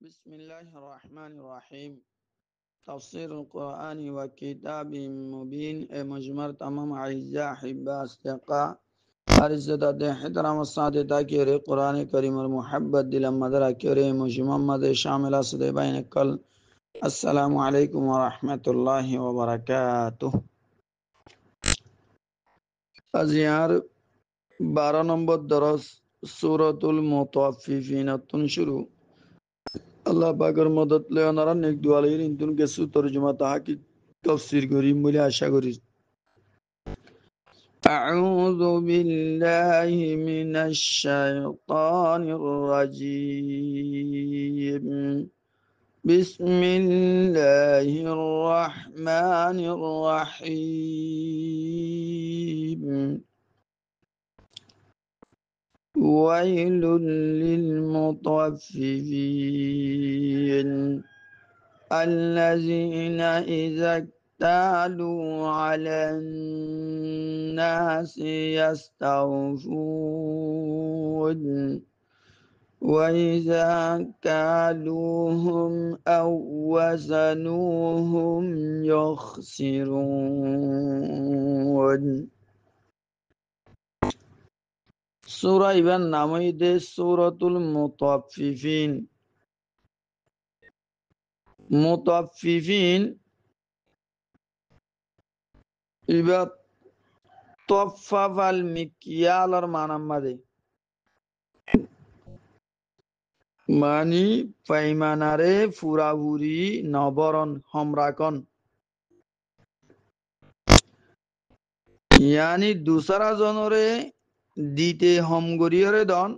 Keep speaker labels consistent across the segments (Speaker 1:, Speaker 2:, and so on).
Speaker 1: بسم الله الرحمن الرحيم تفسير القرآن وكتاب مبين مجمر تمام أعزاء أحباء أصدقاء أرزة احترام الصادق تاكير قرآن كريم المحبت دل مدرى كريم محمد شامل أصد بين الكل السلام عليكم ورحمة الله وبركاته أزيار 12 নম্বর দরস সূরাতুল মুতাফফিফিন শুরু আল্লাহ পাকের মদত লয়ে ওনারা নেক দুয়ালের ইন্তুন কিছু তরজমা তাহাকি তাফসীর করিম বলে আশা করি أعوذ بالله من الشيطان الرجيم بسم الله الرحمن الرحيم ويل للمطففين الذين إذا اكتالوا على الناس يستوفون وإذا كالوهم أو وزنوهم يخسرون সূরা ইবার নামই দে সূরাতুল মুতাফফিফিন মুতাফফিফিন ইবার তফাফাল মিকিয়ালর মানাম্মাদে মানি পাইমানারে ফুরাহুরি নবরণ হমরাকন ইয়ানি দুসরা জনরে দিতে হমগরিয়রে দন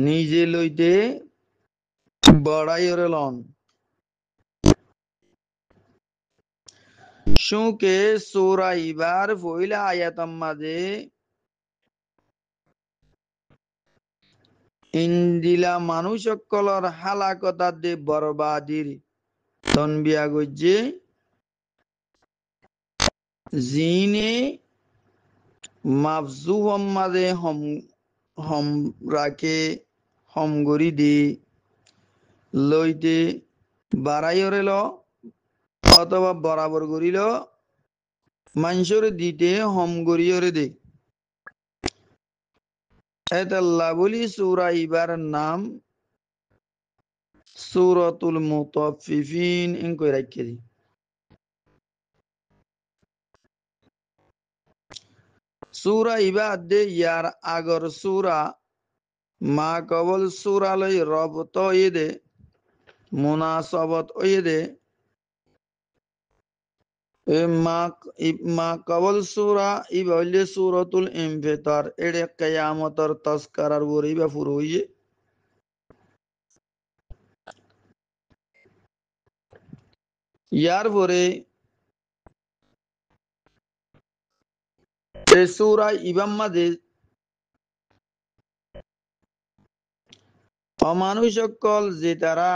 Speaker 1: নিজে লইতে বড়াইয়রে লন শুকে সূরা ইবার পহিলা আয়াতম মাঝে ইন্দিলা মানুষ সকলর হালাকতার দে বরবাদির তনবিয়া গজ্জে জিনে মাফজু মাঝে হম রাখে হমগরি দি লইতে বাড়াইয়রে ল অথবা বরাবর করিল মানুষের দিতে হম গরিয়রে দে এতাল্লাহ বলি সূরা ইবার নাম সূরাতুল মুতাফফিফিন ইনকো রাখে দি সূরা ইবার দে ইয়ার আগর সূরা মা কবল সূরা লই রবত ইদে মুনাসাবাত ইদে মা কবল সূরা ইবলে সূরাতুল ইনফিতার এড়ে কিয়ামতর তস্করার বরি বা ফুরু হইয়ে ইয়ার পরে এই সূরা ইবাম্মাদে অমানুষ সকল যে তারা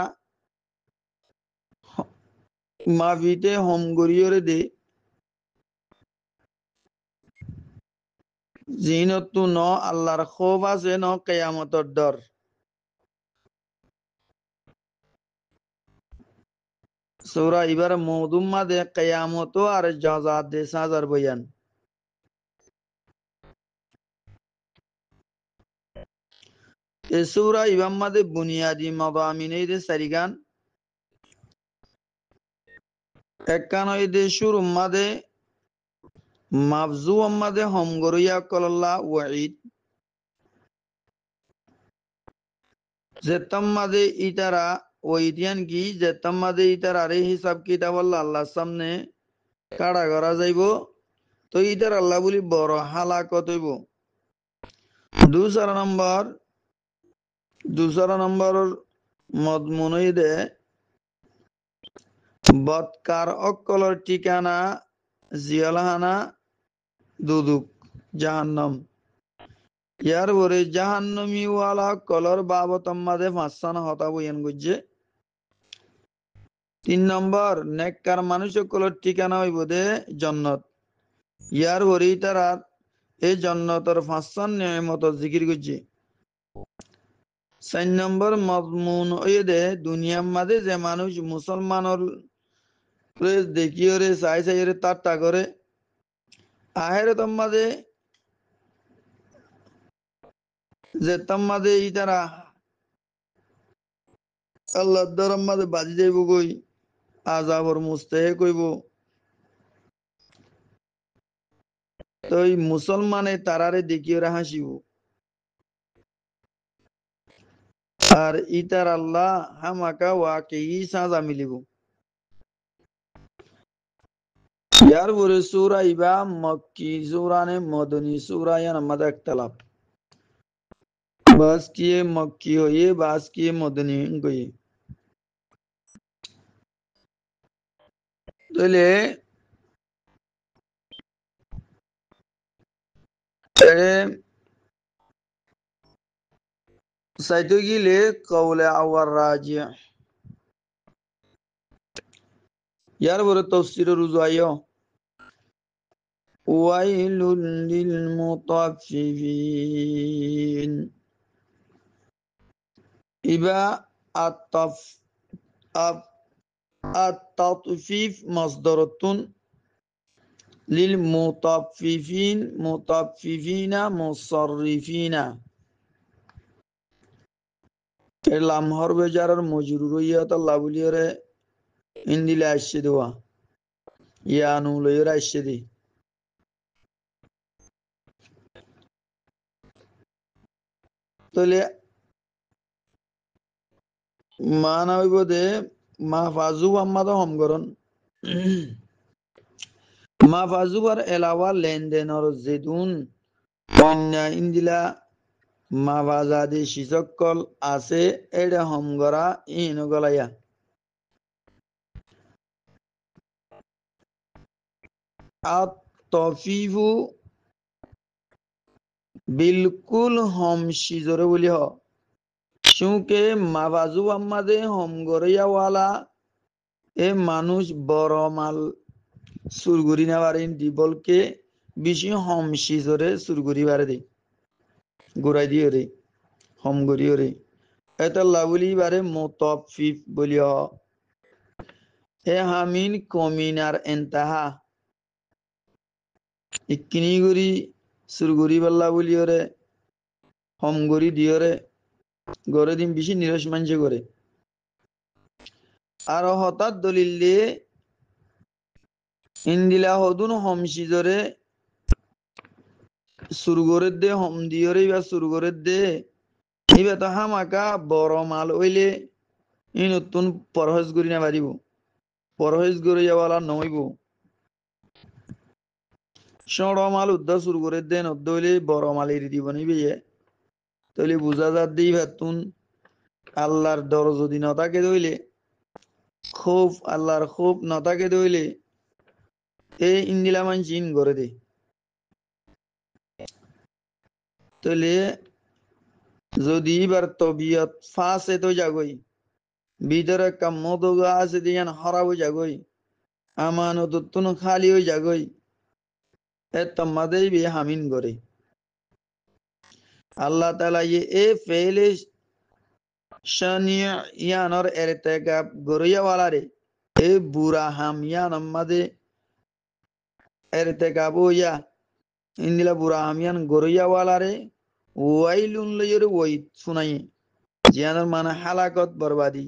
Speaker 1: মাফিতে হোম গরিয়রে দে জিনতু ন আল্লাহর খৌফ আছে ন কিয়ামতর ডর সূরা ইবার মওদুম মাদে কিয়ামত আর জাযা দে সাজার বয়ান এই সূরা ইবার মাদে বুনিয়াদি মাদামিনে দে সারিগান এককানয় দে শুরু মাদে মাফজু মাদে হোম গরিয়া কল্লাহ ওয়াইদ যেতাম মাদে ইতারা ওইদিয়ান কি যেতাম মাদে ইতারা আরে হিসাব কিতাব আল্লাহর সামনে কাড়া করা যাইব তো ইতার আল্লাহ বলি বড় হালাকত হইব দুসরা নম্বর মদমুন দে বৎকার অকলর ঠিকানা জিয়ালহানা দুদুক জাহান্নাম ইয়ার পরে জাহান্নামী ওয়ালা কলর বাবতম মাদে ফাঁসানা হতা বইয়ান গুজে 3 নম্বর নেককার মানুষ কলর ঠিকানা হইব দে জান্নাত ইয়ার পরে তারা এই জান্নাতের ফাঁসান নিয়ামত জিকির গুজে চার নম্বর মজমুন ওই দে দুনিয়ার মাঝে যে মানুষ মুসলমানের দেখিও রে চাই চাই রে তার করে আহেরতম মাঝে যে তার মাঝে ই তারা আল্লাহ দরম মাঝে বাজি যাইব কই আজাবর মুস্তেহে কইব তো এই মুসলমানে তারারে দেখিও রে হাসিব আর ইতার আল্লাহ হামাকা ওয়াকে ই সাজা মিলিব ইয়ার পরে সূরা ইবা মক্কি সূরা নে মদনী সূরা ইয়ান আমাদের একতলাপ বাস কিয়ে মক্কি হইয়ে বাস কিয়ে মদনী হইয়ে তাহলে সাইতো গিলে কওলে আওয়ার রাজি ইয়ার পরে তাফসীর রুজু আইও ওয়াইলুল লিল মুতাফফিফিন ইবা আত-তাফ আত-তাতফিফ মাসদারাতুন লিল মুতাফফিফিন মুতাফফিফিনা মুসাররিফিনা এলাম হরবে জারার মজরুর ইয়াত লাবুলিয়রে ইন্দিলে আসছে দেওয়া ইয়ানু লইরে আসছে দি তাহলে মানা হইব দে মা ফাজু আম্মাদ হমগরন মা ফাজু আর এলাওয়া লেনদেনর জেদুন অন্যা ইন্দিলা মা বাজাদি শিসকল আছে এডে হমগরা ইনু গলাইয়া আত তফিফু বিলকুল হম সিজরে বলি হ চুকে মা বাজু আম্মাদে হম গরিয়াওয়ালা এ মানুষ বড় মাল সুরগুরি না পারেন দিবলকে বেশি হম সিজরে সুরগুরি বারে দে গুড়াই দিয়ে রে হম গরিও রে এটা লাবলি বারে মুতাফফিফ বলি হ এ হামিন কমিনার এন্তাহা ইকিনি গুরি সুরগুরি বাল্লা বলিও রে হম গরি দিও রে গরে দিন বেশি নিরস মানছে করে আর হঠাৎ দলিল দিয়ে ইন্দিলা হদুন হম সিজরে সুরগরের দে হম দিয়রে বা সুরগরের দে ইবা তো হামাকা বড় মাল হইলে ই নতুন পরহেজ করি না পারিব পরহেজ করে যাওয়ালা নইব সড় মাল উদ্দা সুরগরের দে নদ্দ হইলে বড় মাল এরি দিব নিবে তাহলে বুঝা যার দিই ভাতুন আল্লাহর ডর যদি নতাকে দইলে খুব আল্লাহর খুব নতাকে দইলে এই ইন্দিলা মানছি ইন করে দে তাহলে যদি এবার তবিয়ত ফাঁসে তো যাগই ভিতরে একটা মদগা আছে দিয়ান হরাবো যাগই আমানত তুন খালি হয়ে যাগই এ তোমাদেই বি হামিন করে আল্লাহ তাআলা এ ফেলে শানিয়া ইয়ানর এরতেকাব গরিয়া ওয়ালা রে এ বুরা হামিয়ান আমাদে এরতেকাব ইয়া ইন্দিলা বুরা হামিয়ান গরিয়া ওয়ালা রে ওয়াইলুন লয়রে ওই শুনাই জিয়ানের মানে হালাকত বরবাদি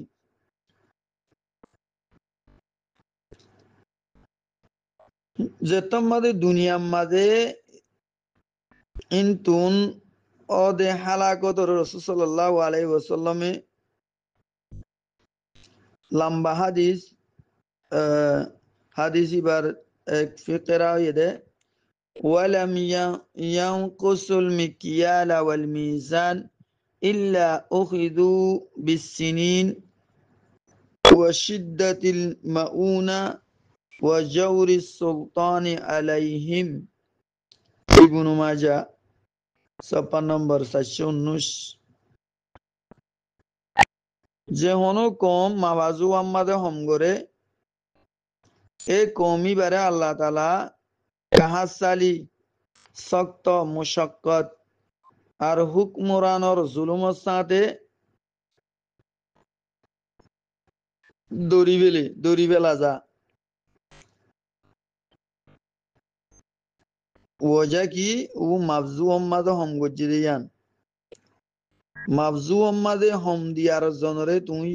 Speaker 1: যেতম মাদে দুনিয়ার মাঝে ইনতুন অদে হালাকত রাসূল সাল্লাল্লাহু আলাইহি ওয়াসাল্লামে লম্বা হাদিস হাদিস ইবার এক ফিকরা ইদে ولم ينقص المكيال والميزان إلا أخذوا بالسنين وشدة المؤونة وجور السلطان عليهم ابن ماجه 56 নম্বর 719 যে হনো কম মাবাজু আম্মাদে হমগরে এ কমি বারে আল্লাহ তাআলা কাহাসালি শক্ত মুশাক্কত আর হুকমরানর জুলুমের সাথে দড়ি বেলা যা ওজা কি ও মাফজু অম্মাদে হম গজ্জি দিয়ান মাফজু অম্মাদে হম দি আর জনরে তুই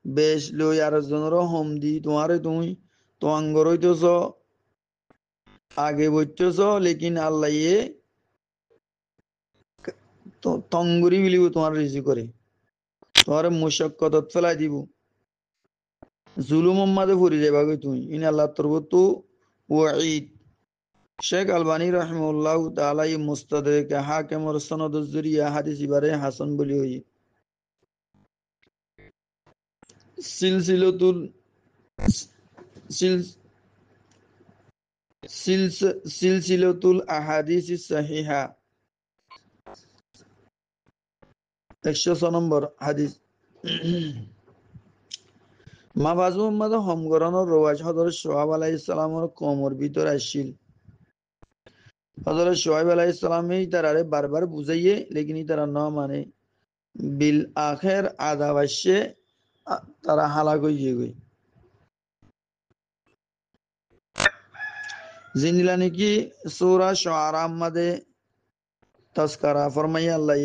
Speaker 1: বেশ লই আর জনর হম দি তোমারে তুই তো আঙ্গর হইতেছ আগে বইতেছ লেকিন আল্লাহ ইয়ে তঙ্গুরি বিলিব তোমার রিজি করে তোমার মুশক্কত ফেলাই দিব জুলুম অম্মাদে ফুরি যাবা গই তুই ইন আল্লাহ তরবতু ওয়াঈদ শেখ আলবানী রহমুল্লাহ তাআলা এই মুস্তাদরাক হাকিম और সনদ জরিয়া হাদিস ইবারে হাসান বলি হই সিলসিলাতুল সিল সিলসিলাতুল আহাদিস সাহিহা 106 নম্বর হাদিস মাবাজু উম্মাদ হমগরণর রওয়াজ হযরত শুআয়ব আলাইহিস সালামের কওমের ভিতর আসিল হযরত শুআয়ব আলাইহিস সালামই তারারে বারবার বুঝাইয়ে লেকিন তারা না মানে বিল আখির আদাবাসে তারা হালাক হয়ে গই জিনিলা নাকি সূরা শুআরা মাদে তাজকারা ফরমাইয়া আল্লাহ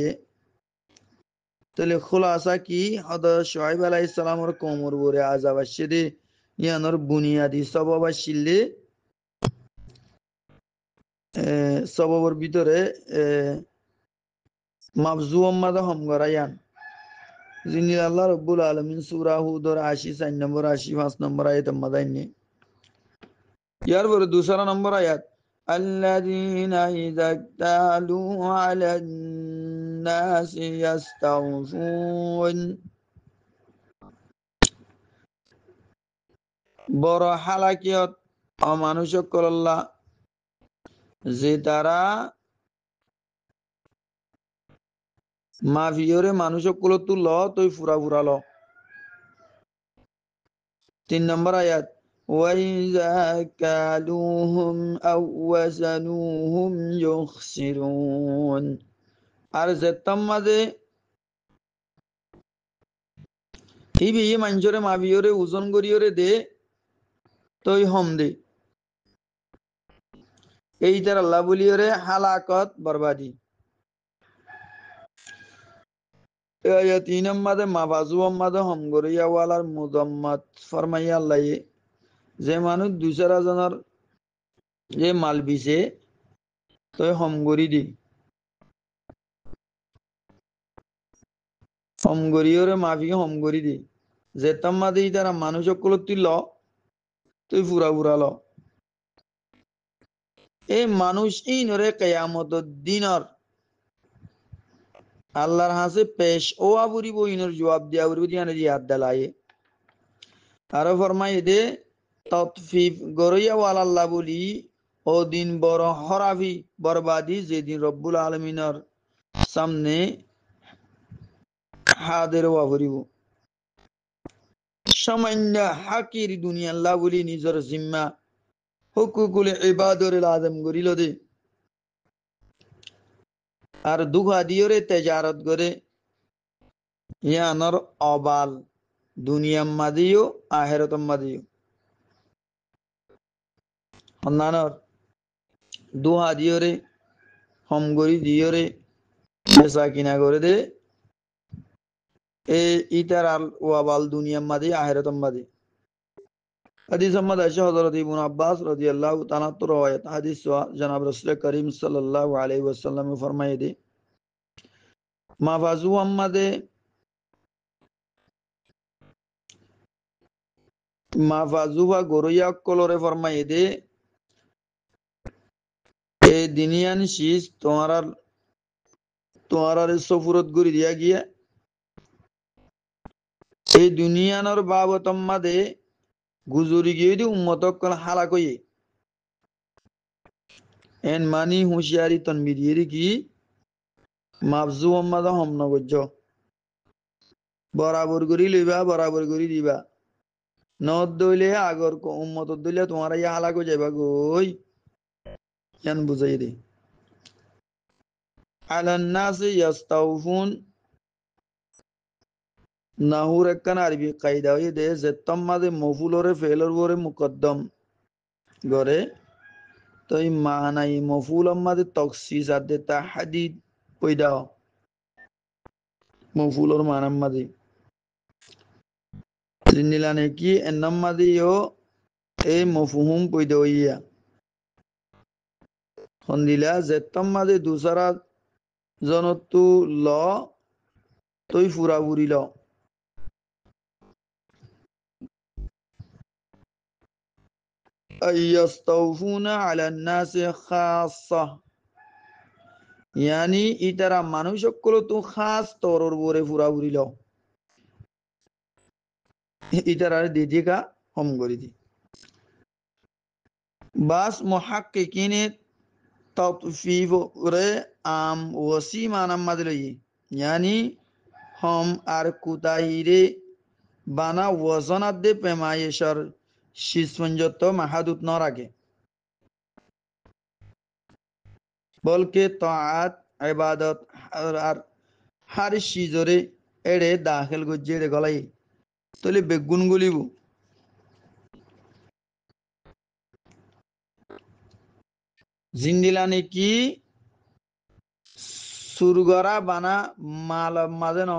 Speaker 1: তাহলে খুলাসা কি হযরত শুআয়ব আলাইহিস সালামের কওমের উপরে আযাব আসছে দে ইয়ানোর বুনিয়াদি সবাব আসলে সবাবের ভিতরে মাফজু উম্মাদে হম গরায়ান যিনি আল্লাহ রাব্বুল আলামিন সূরা হুদর 80 4 নম্বর 80 5 নম্বর আয়াত মাদাইনি ইয়ার পরে दूसरा নম্বর আয়াত الذين إذا اكتالوا على الناس يستوفون বড় হালাকিয়ত অমানুষক করল্লা যে তারা মাফিয়রে মানুষক কুলো তুল তুই ফুরা ফুরা ল 3 নম্বর আয়াত وَإِذَا كَالُوهُمْ أَوْ وَزَنُوهُمْ يُخْسِرُونَ আর যেতাম মাঝে হিবি মানুষরে মাফিয়রে ওজন করিয়রে দে তুই হম দে এই তার আল্লাহ বলিয়রে হালাকত বরবাদি আয়াত 3 নম্বরে মাবাজু উম্মাদে হম গরিয়া ওয়ালার মুদাম্মাত ফরমাইয়া আল্লাহ যে মানুষ দুসরা জনের যে মাল বিছে তো হম গরি দি হম গরিয়রে মাফি হম গরি দি যে তাম্মাদে তারা মানুষ সকল তুল তুই ফুরা ফুরা ল এই মানুষ ইনরে কিয়ামত দিনর আল্লাহর হাসে পেশ ও আবুরি বইনের জবাব দিয়া আবুরি দিয়ানে জিয়াদ দালায়ে আরো ফরমাই দে ততফিফ গরিয়া ওয়ালাল্লাহ বলি ও দিন বড় হরাফি বরবাদি যেদিন রব্বুল আলমিনের সামনে হাদের ওয়াবরিব সামান্য হাকির দুনিয়া আল্লাহ বলি নিজের জিম্মা হুকুকুল ইবাদর আজম গরিল দে আর দুঘা দিয়রে তেজারত করে ইয়ানর অবাল দুনিয়া মাদিও আহেরত মাদিও সন্ধানর দুহা দিয়রে হমগরি দিয়রে পেশা কিনা করে দে এ ইতার আল ওয়াবাল দুনিয়া মাদি আহেরত মাদি হাদিস আহমদ আয়েশা হযরত ইবনে আব্বাস রাদিয়াল্লাহু তাআলা তো রওয়ায়াত হাদিস জনাব রাসূল করিম সাল্লাল্লাহু আলাইহি ওয়াসাল্লাম ফরমায়ে দে মাফাজু আম্মাদে মাফাজু বা গরিয়া কলরে ফরমায়ে দে এ দিনিয়ান শীষ তোমার সফুরত গরি দিয়া গিয়া এই দুনিয়ানোর বাবতম মাদে গুজরি গিয়ে দি উম্মতক কল হালা কইয়ে এন মানি হুঁশিয়ারি তনবিদিয়েরি কি মাফজু উম্মাদা হম নগজ্য বরাবর করি লইবা বরাবর করি দিবা নদ দইলে আগর উম্মত দইলে তোমার ইয়া হালা কই যাইবা গই ইয়ান বুঝাই দে আলান নাসি ইয়াস্তাউফুন নাহুর একখান আরবি কায়দা হয়ে দে জেত্তম মাদে মফুলরে ফেলর বরে মুকদ্দম গরে তো এই মানাই মফুল মাদে তকসিস আদে তাহাদিদ পয়দা মফুলর মানাম মাদে জিন্দিলানে কি এন্নাম মাদে ইয়ো এই মফুহুম পয়দা হইয়া হন্দিলা জেত্তম মাদে দুসারা জনতু ল তৈ ফুরাবুরি ল আইয়াস্তাউফুনা আলান নাসি খাসা ইয়ানি ইতারা মানুষ সকল তো খাস তরর বরে ফুরাবুরি ল ইতারা দিদিকা হম করি দি বাস মুহাক্কিকিনে ততফিফ রে আম ওসি মানাম মাদলই ইয়ানি হম আর কুতাহিরে বানা ওজনাত দে পেমায়েশর শিসপঞ্জত মাহাদুত ন রাখে বলকে তাআত ইবাদত আর হার শিজরে এড়ে দাখিল গজ্জে এড়ে গলাই তলে বেগুন গলিব জিন্দিলানে কি সুরগরা বানা মাল মাঝে ন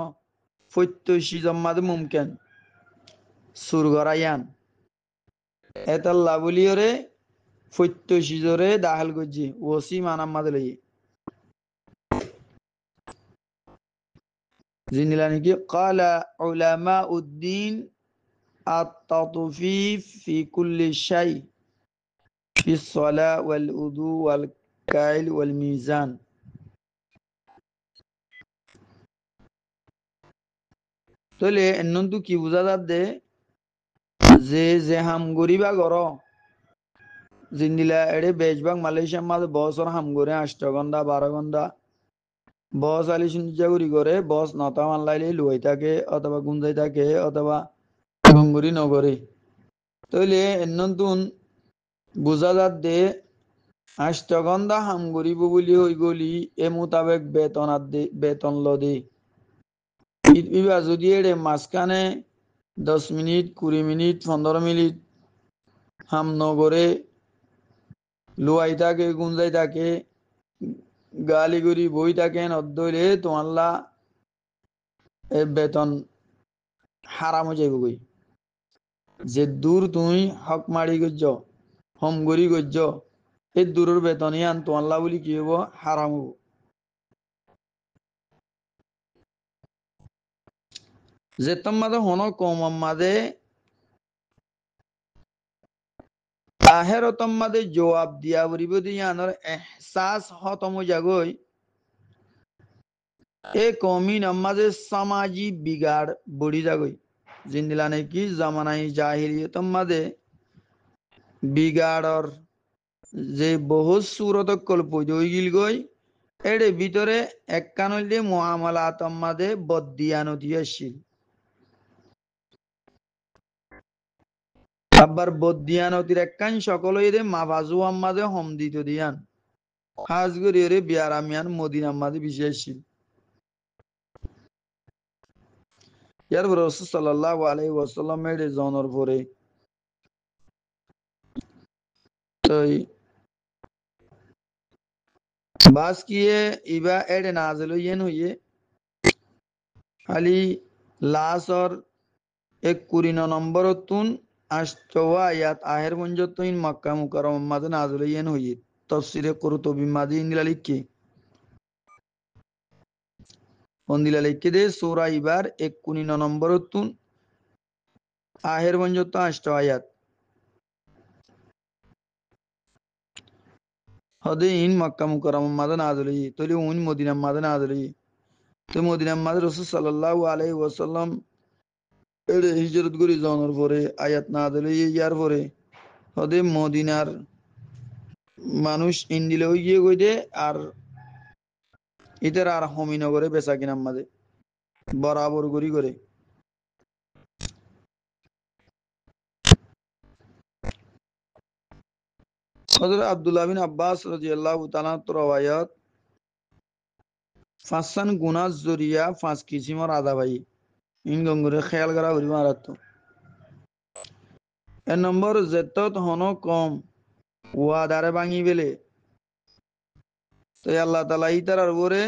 Speaker 1: ফৈত্যশি জম্মাদে মুমকেন সুরগরা ইয়ান এতাল্লা বলিওরে ফৈত্যশি জরে দাখিল গজ্জে ওসি মানাম মাদে লই জিন্দিলানে কি ক্বালা উলামাউদ্দিন التطفيف في كل شيء في الصلاة والوضوء والكيل والميزان তলে এন্নন্তু কি বুঝা যাচ্ছে যে যে হাম গরিবা গর জিন্দিলা এড়ে বেজবাগ মালয়েশিয়ার মাঝে বছর হাম করে 8 ঘন্টা 12 ঘন্টা বস আলি সুন্দরী করে বস নতা মানলাইলে লুয়াই থাকে অথবা গুঞ্জাই থাকে অথবা গঙ্গুরি নগরে তইলে এন্নন্তুন বুঝা যাচ্ছে 8 ঘন্টা হাম গরিব বলি হই গলি এ মোতাবেক বেতন ল দে ইবা যদি এড়ে মাঝখানে 10 মিনিট 20 মিনিট 15 মিনিট হাম নগরে লুয়াই থাকে গুঞ্জাই থাকে গালি গরি বই থাকেন অদ্দইলে তোমাল্লা এ বেতন হারাম হয়ে যাইব গই যে দূর তুমি হক মারি গজ্জ হম গরি গজ্জ এই দূরের বেতন ইয়ান তোমাল্লা বলি কি হব হারাম হব যে তোমাদের হন কম মাদে আহের তোমাদে জবাব দিয়া বলিব দিয়ানোর এহসাস হতম জাগই এ কমি নমাজে সামাজি বিগাড় বড়ি জাগই জিন্দিলানে কি জামানাই জাহিলিয়ত মাদে বিগাড়র যে বহু সুরত কল্প গিল গই এড়ে ভিতরে এককানল দিয়ে মুআমালাত মাদে বদিয়ানতি আসছিল আবার বদিয়ানতির এককান সকল এদে মাফাজু আম্মাদে হম দিত দিয়ান খাস গরিয়রে বিয়ারামিয়ান মদিনা আম্মাদে বিশেষছিল ইয়ার রাসূল সাল্লাল্লাহু আলাইহি ওয়াসাল্লাম এর জনর পরে তই বাস কিয়ে ইবা এড়ে নাজেল হইয়েন হইয়ে খালি লাসর 21 নম্বর তুন আষ্টওয়া আয়াত আহের পঞ্জতইন মক্কা মুকাররমা মাদে নাজেল হইয়েন হইয়ে তাফসিরে কুরতুবি মাদি ইনদিলা লিখি অন্দিলা লিখে দে সূরা ইবার 21 নম্বর তুন আহের পঞ্জত 8 আয়াত হদে ইন মক্কা মুকাররমা মাদে নাজেল হইয়ে তলি উন মদিনা মাদে নাজেল হইয়ে তো মদিনা মাদে রাসূল সাল্লাল্লাহু আলাইহি ওয়াসাল্লাম এর হিজরত করি জনর পরে আয়াত নাজেল হইয়ে ইয়ার পরে হদে মদিনার মানুষ ইন্দিলে হইয়ে গই দে আর ইতার আর হমিনগরে বেচা কিনা মাদে বরাবর করি করে হযরত আব্দুল্লাহ বিন আব্বাস রাদিয়াল্লাহু তাআলা রওয়ায়াত ফাসান গুনাহ জরিয়া 5 কিসিমর আদাবাই ইন গঙ্গুরে খেয়াল করা হইব মারাত্ম এক নম্বর জেতত হন কম ওয়াদারে ভাঙি বেলে তো আল্লাহ তাআলা ইতারার উপরে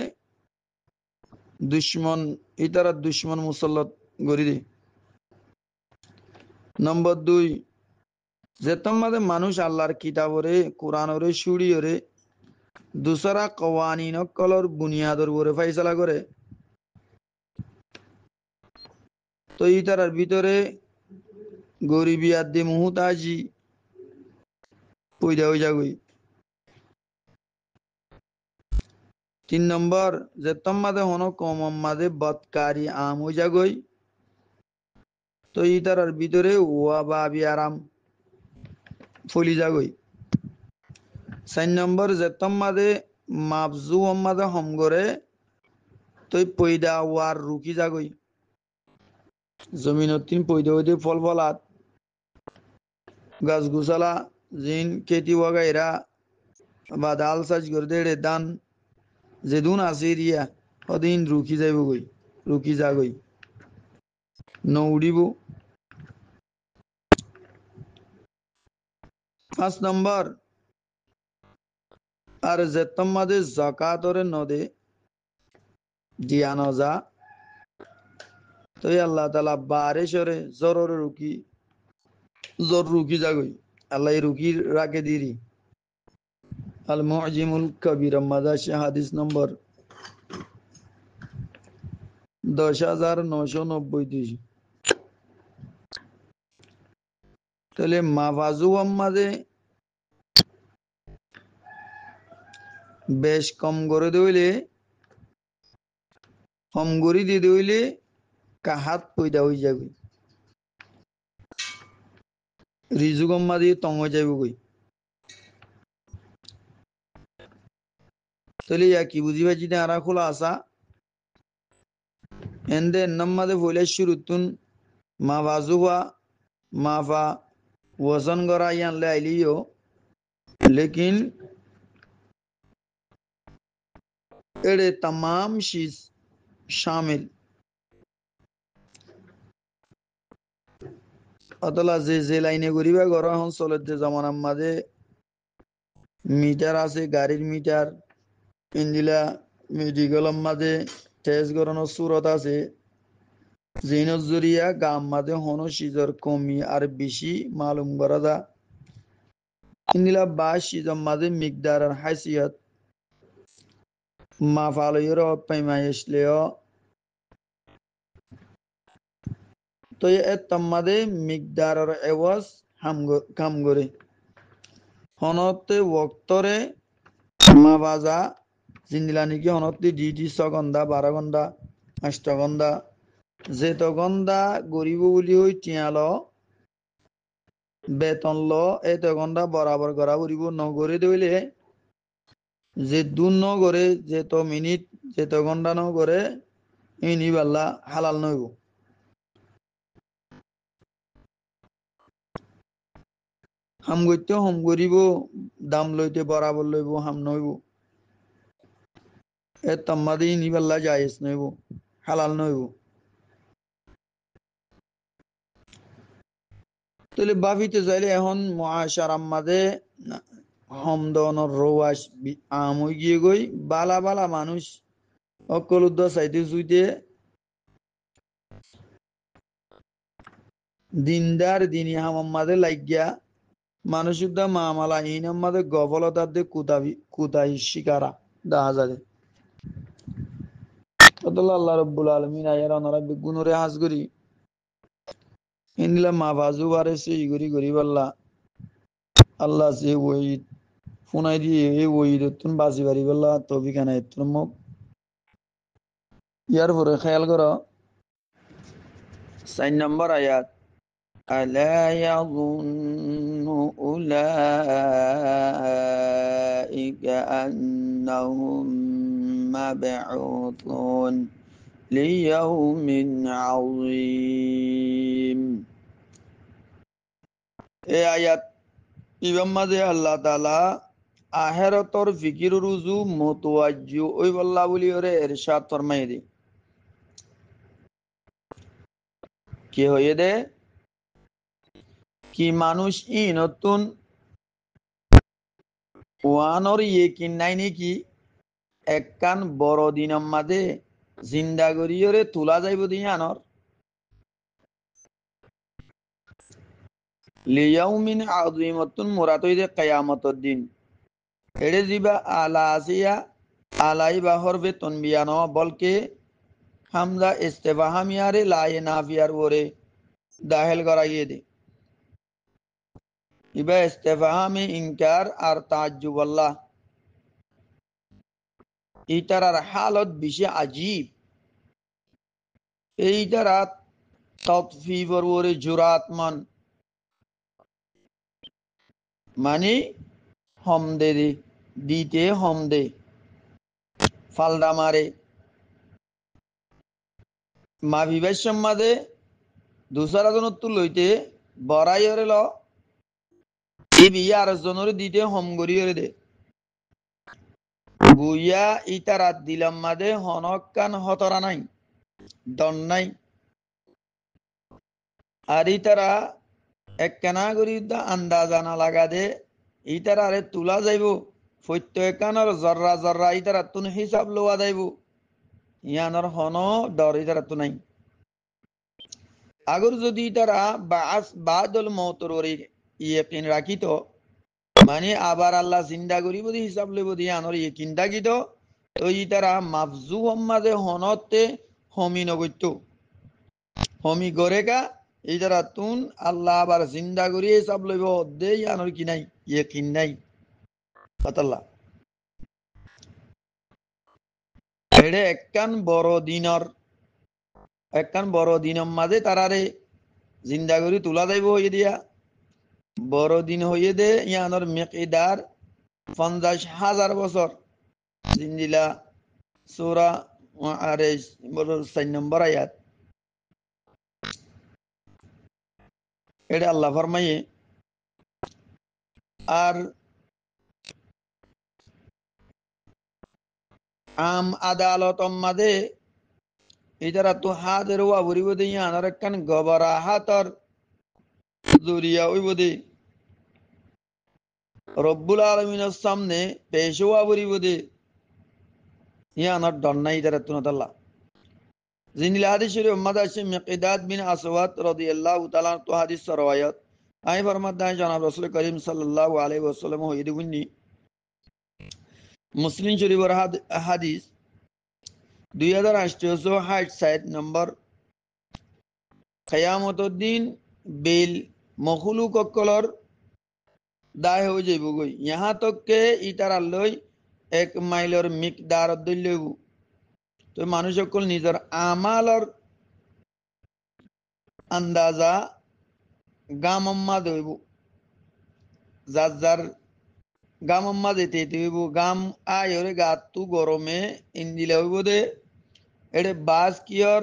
Speaker 1: ইতারার দুশ্মন মুসল্লত গড়ি দে নম্বর 2 যেতম মাঝে মানুষ আল্লাহর কিতাবরে কোরআনরে শুড়িয়রে দুসরা কওয়ানিন কলর বুনিয়াদর উপরে ফাইসলা করে তো ইতারার ভিতরে গরিবি আদি মুহতাজি পয়দা হয়ে যাগই 3 নম্বর যেতম মাঝে হন কম মাঝে বদকারি আম হয়ে যাগই তো ইতারার ভিতরে ওয়া বাবি আরাম ফলি যাগই 4 নম্বর যেতম মাঝে মাবজু মাঝে হম করে তো পয়দা ওয়ার রুকি যাগই জমিনত তিন পয়দা হইতে ফল ফলাত গাছ গুছালা জিন খেতি ওয়াগাইরা বা ডাল সাজ করে দেড়ে দান যেদুন আসিরিয়া অদিন রুকি যাইব গই রুকি যাগই নৌড়িব 5 নম্বর আর যেতম মাঝে জাকাতরে নদে দিয়ানো যা তো আল্লাহ তাআলা বারিশরে জরর রুকি জর রুকি যাগই আল্লাহ রুকি রাখে দিরি আল মুআজিমুল কবির মাদাশি হাদিস নম্বর 10,990 তাহলে মাফাজু মাঝে বেশ কম করে দইলে কম গড়ি দিয়ে দইলে কাহাত পয়দা হয়ে যাবে রিজু গম্মা দিয়ে তং হয়ে যাবে কই তাহলে ইয়া কি বুঝিবা যদি আরা খোলা আসা এন্দে নম্মাদে ফইলে শুরুতুন মা বাজুয়া মাফা ওজন করা ইয়ান লে আইলিও लेकिन एड़े तमाम चीज शामिल अतला जे लाइने घुरिबा घर অঞ্চলের যে জামানার মাঝে মিটার আছে গাড়ির মিটার ইন্দিলা মেডিকেলের মাঝে টেস্ট করানোর সুরত আছে জিনের জরিয়া গাম মাঝে হনো সিজর কমি আর বেশি মালুম করা যা ইন্দিলা বা সিজর মাঝে মিকদার আর হাইসিয়ত মা ফালইর পাইমাইসলেও তো এ তম্মাদে মিকদার আর এওয়াজ কাম করে হনতে ওক্তরে মা বাজা জিন্দিলা নাকি হনতে ডিটি 6 ঘন্টা 12 ঘন্টা 8 ঘন্টা যেত ঘন্টা গরিব বলি হই টিয়াল বেতন ল এত ঘন্টা বরাবর করা করিব নগরে দইলে যে দুন নগরে যেত মিনিট যেত ঘন্টা নগরে ইনি বাল্লা হালাল নইব হাম গইতে হম গরিব দাম লইতে বরাবর লইব হাম নইব এ তম্মাদি ইনি বাল্লা জায়েজ নইব হালাল নইব তাহলে বাফিতে যাইলে এখন মুআশারার মাঝে হমদনর রোয়াস আম হই গিয়ে গই বালা বালা মানুষ অকলুদ্দ চাইতে জুইতে দিনদার দিনী হামার মাঝে লাগিয়া মানুষুদ্দা মামালা ইনার মাঝে গফলতার দে কুতাই শিকারা দেখা যায় আল্লাহ রব্বুল আলামিন আয়ার অনারা বেগুনরে হাজ করি ইনলা মা বাজু বারে সেই গরি গরি বললা আল্লাহ সে ওই ফোনাই দিয়ে এই ওই তুন বাজি বাড়ি বললা তবি কেন এতুন মুখ ইয়ার পরে খেয়াল করো 4 নম্বর আয়াত ألا يظن أولئك أنهم مبعوثون ليوم عظيم এই আয়াত ইবাম মাঝে আল্লাহ তাআলা আখিরাতর ফিকির রুজু মুতাওয়াজ্জু ওই বল্লা বলি ওরে ইরশাদ ফরমাই দি কি হয়ে দে কি মানুষ ই নতুন ওয়ানর ইয়ে কি নাই নাকি একখান বড় দিনের মাঝে জিন্দা করিয়রে তোলা যাইব দিয়ে আনর লিয়াউমিন আযীমাতুন মুরাদ হইতে কিয়ামতের দিন এড়ে জিবা আলা আসিয়া আলাই বাহর বে তনবিয়ানো বলকে হামজা ইস্তেফহামিয়ারে লায়ে নাফিয়ার ওরে দাখিল করাইয়ে দে ইবা ইস্তেফহামি ইনকার আর তাজ্জুব আল্লাহ ইতারার হালত বেশি আজীব এইটারা তৎফিবর ওরে জুরাতমান মানে হমদে দিতে হমদে ফালদা মারে মা বিবেশ সম্মাদে দুসরা জনত্তু লইতে বড়াই হরে ল ই বিয়া আর জনের দিতে হম গড়িয়ে দে বুইয়া ইতারাত দিলাম মাদে হনকান হতরা নাই দন নাই আর ইতারা একখানা করি আন্দাজা না লাগা দে ইতারা আরে তোলা যাইব প্রত্যেকানোর জর্রা জর্রা ইতারা তুন হিসাব লোয়া যাইব ইয়ানোর হন ডর ইতারা তো নাই আগর যদি তারা বাস বাদল মৌতর ইয়েকিন রাখিত মানে আবার আল্লাহ জিন্দা করিব দি হিসাব লইব দি আনর ইয়েকিন থাকিত তো ই তারা মাফজু হম্মাদে হনতে হমি নগত্য হমি গরেকা এই তারা তুন আল্লাহ আবার জিন্দা করি হিসাব লইব দে আনর কি নাই ইয়েকিন নাই পাতাল্লাহ এড়ে একখান বড় দিনের মাঝে তারারে জিন্দা করি তোলা যাইব হইয়ে দিয়া বড় দিন হইয়ে দে ইয়ানোর মেকিদার 50,000 বছর জিন্দিলা সূরা আরেশ বড় 4 নম্বর আয়াত এটা আল্লাহ ফরমাইয়ে আর আম আদালত মাদে ইতারা তো হাতের ওয়া ভরিব দে ইয়ানোর একখান গবরা হাতর জুরিয়া হইব দে রব্বুল আলমিনের সামনে পেশ হওয়া বলিব দে ইয়ানোর ডর নাই ইতারা তুনাতাল্লাহ জিনিল হাদিস শরীফ উম্মাদ আছে মিকদাদ বিন আসওয়াদ রাদিয়াল্লাহু তাআলা তো হাদিস রওয়ায়াত আই ফরমাত দাই জনাব রাসূল করিম সাল্লাল্লাহু আলাইহি ওয়াসাল্লাম হইদি বুনি মুসলিম শরীফের হাদিস 2860 নম্বর কিয়ামতের দিন বেল মখলুক কলর দায় হয়ে যাইব গই ইহা তককে ইতারা লই 1 মাইলর মিকদার দইলেব তো মানুষ সকল নিজের আমালর আন্দাজা গামম্মা দইব যার যার গামম্মা যেতে হইব গাম আয়রে গাতু গরমে ইন্দিলে হইব দে এড়ে বাস কিয়র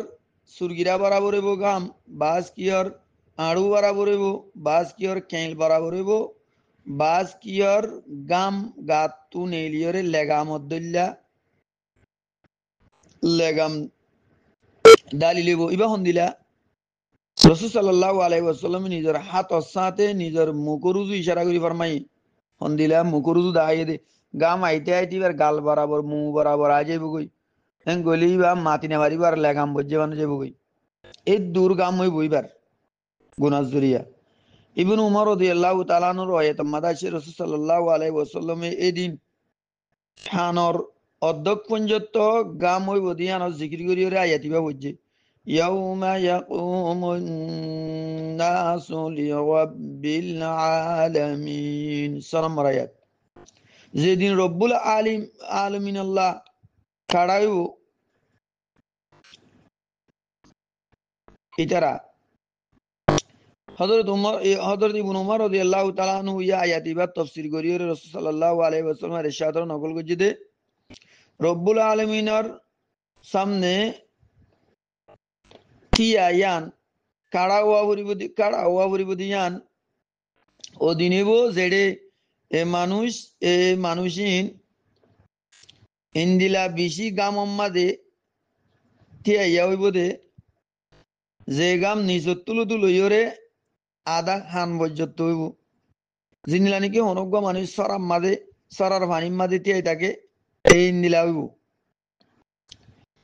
Speaker 1: সুরগিরা বরাবর হইব গাম বাস কিয়র আড়ু বরাবর হইব বাস কিয়র কেঁল বরাবর হইব বাস কিয়র গাম গাতু নেলিয়রে লেগামত দইল্লা লেগাম ডালি লিব ইবা হন্দিলা রাসূল সাল্লাল্লাহু আলাইহি ওয়াসাল্লাম নিজের হাত সাথে নিজের মুখরুজু ইশারা করি ফরমাই হন্দিলা মুখরুজু দাইয়ে দে গাম আইতে আইতে এবার গাল বরাবর মুখ বরাবর আ যাইব কই এন গলি বা মাতিনে বাড়িবার লেগাম বজ্জে বানো যাইব কই এই দূর গাম হইব এবার গুনাহ জুরিয়া ইবনু উমর রাদিয়াল্লাহু তাআলা আনহু রায়াত মাদাশে রাসূল সাল্লাল্লাহু আলাইহি ওয়াসাল্লাম এই দিন খানর অধ্যক্ষ পঞ্জত গাম হইব দিয়ান জিকির করিয়রে আয়াতিবা বজ্জে ইয়াউমা ইয়াকুমুন নাসু লিরাব্বিল আলামিন সালাম রায়াত যেদিন রব্বুল আলামিন আল্লাহ খাড়াইব ইতারা হযরত ইবনে উমর রাদিয়াল্লাহু তাআলা আনহু ইয়া আয়াতিবা তাফসীর করিয়রে রাসূল সাল্লাল্লাহু আলাইহি ওয়াসাল্লামের ইরশাদর নকল গজিদে রব্বুল আলামিনের সামনে কিয়ায়ান কাড়া ওয়া বরিবদি ইয়ান ও দিনেব জেডে এ মানুষিন ইন্দিলা বিশি গাম অম্মাদে তিয়াইয়া হইব দে যে গাম নিজত তুলু তুলু ইয়রে আদা হান বজ্জত হইব জিনিলা নাকি হনজ্ঞ মানুষ সরার মাঝে সরার পানির মাঝে তিয়াই থাকে এই ইন্দিলা হইব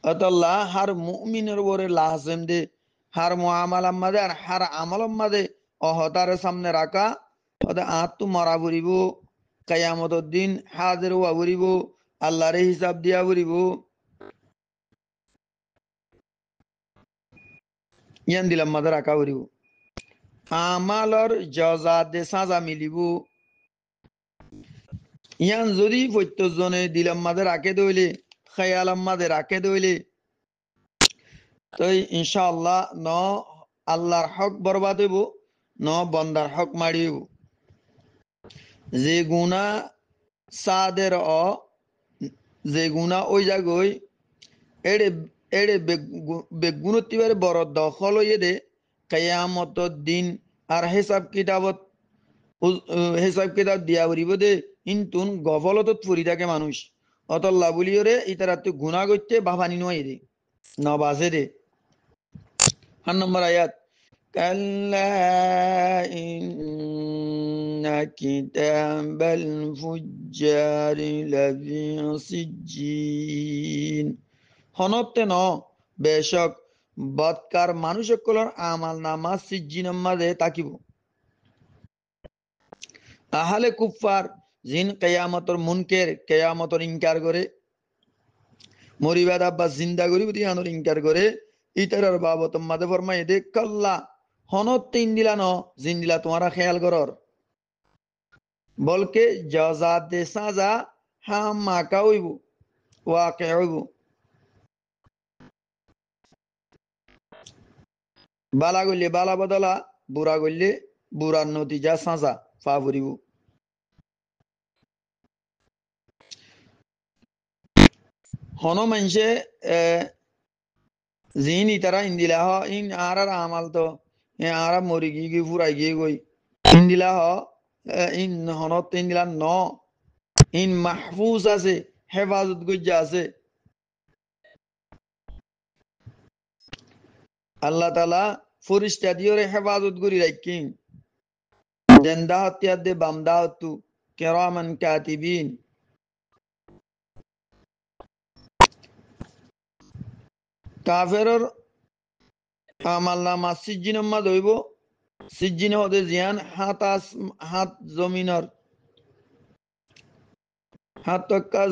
Speaker 1: অতল্লা হার মুমিনের ওরে লাজেম দে হার মুআমালার মাঝে আর হার আমলের মাঝে অহতার সামনে রাখা ওদের আত্ম মরা বুড়িব কায়ামতর দিন হাজির হওয়া বুড়িব আল্লাহরে হিসাব দিয়া বুড়িব ইয়ান দিলাম মাঝে রাখা বুড়িব আমালর জজা দে সাজা মিলিব ইয়ান যদি প্রত্যেকজনে দিলাম মাঝে রাখে দইলে খেয়ালাম মাঝে রাখে দইলে তো ইনশাআল্লাহ ন আল্লাহর হক বরবাদ হইব ন বন্দার হক মারিব যে গুণা সাদের যে গুণা ওই জাগই এড়ে এড়ে বেগুণতিবারে বড় দখল হইয়ে দে কেয়ামতর দিন আর হিসাব কিতাব দিয়া বলিব দে ইন্তুন গফলত ফুরি থাকে মানুষ অতল্লা বলিওরে ইতারাতে গুণা করতে বাবানি নয় দে নবাজে দে 8 নম্বর আয়াত কাল্লা ইন্না কিতাবাল ফুজ্জারি লাফি সিজ্জিন হনতে ন বেশক বৎকার মানুষ সকলের আমাল নামা সিজ্জিনের মাঝে তাকিব আহালে কুফার জিন কেয়ামতর মুনকের কেয়ামতর ইনকার করে মরিবাদ আব্বাস জিন্দা করি বুঝি আনোর ইনকার করে ইতারার বাবত মাদে ফরমাই দে কল্লা হনত ইন্দিলা ন জিন্দিলা তোমারা খেয়াল করর বলকে জজা দে সাজা হাম মাকা হইব ওয়াকে হইব বালা গল্লে বালা বদলা বুড়া গল্লে বুড়ার নতিজা সাজা ফা ফুরিব হন মানুষে জিন ইতারা ইন্দিলা হ ইন আর আমাল তো আর মরি গিয়ে ফুরাই গিয়ে গই ইন্দিলা হ ইন হনত ইন্দিলা ন ইন মাহফুজ আছে হেফাজত গজ্জা আছে আল্লাহ তালা ফরিস্তা দিয়ে হেফাজত করি রাখিন দেন্দা হত্যার দে বামদা হতু কেরামান কাতিবিন কাফেরর আমাল নামা সিজ্জিনের মাঝ হইব সিজ্জিনে হতে জিয়ান হাত জমিনের হাত তক্কা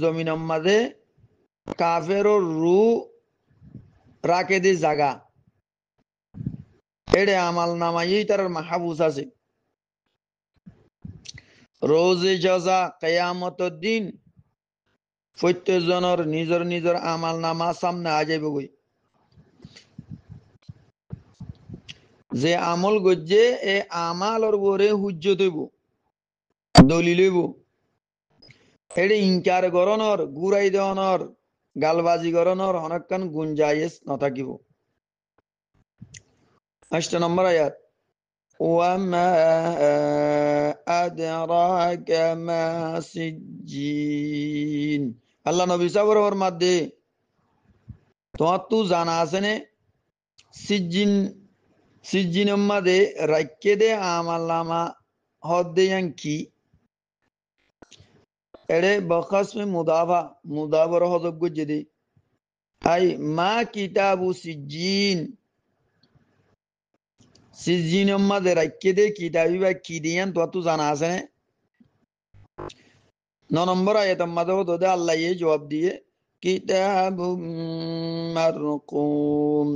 Speaker 1: জমিনের মাঝে কাফেরর রু রাকে দে জাগা এড়ে আমাল নামাই তার মাহবুস আছে রোজে জজা কেয়ামতর দিন প্রত্যেকজনের নিজের নিজের আমাল নামা সামনে আ যাইব গই যে আমল গজ্জে এ আমালর বরে হুজ্জত হইব দলিল হইব এড়ে ইনকার গরনর গুড়াই দেওয়ানর গালবাজি গরনর অনেকক্ষণ গুঞ্জাইশ নথাকিব 8 নম্বর আয়াত ওয়ামা আদরাকা মা সিজ্জিন আল্লাহ নবী সাবর মধ্যে তোমার তু জানা আছে নে সিজ্জিনের মাঝে রাখকে দে আমাল নামা হদ দেয়ান কি এড়ে বখাসমে মুদাবর হজব গুজে দে আই মা কিতাবু সিজ্জিনের মাঝে রাখকে দে কিতাবি বা কি দিয়ান তোমার তু জানা আছে নে 9 নম্বর আয়াতের মাঝে হতো দে আল্লাহ এই জবাব দিয়ে কিতাবুম মারকুম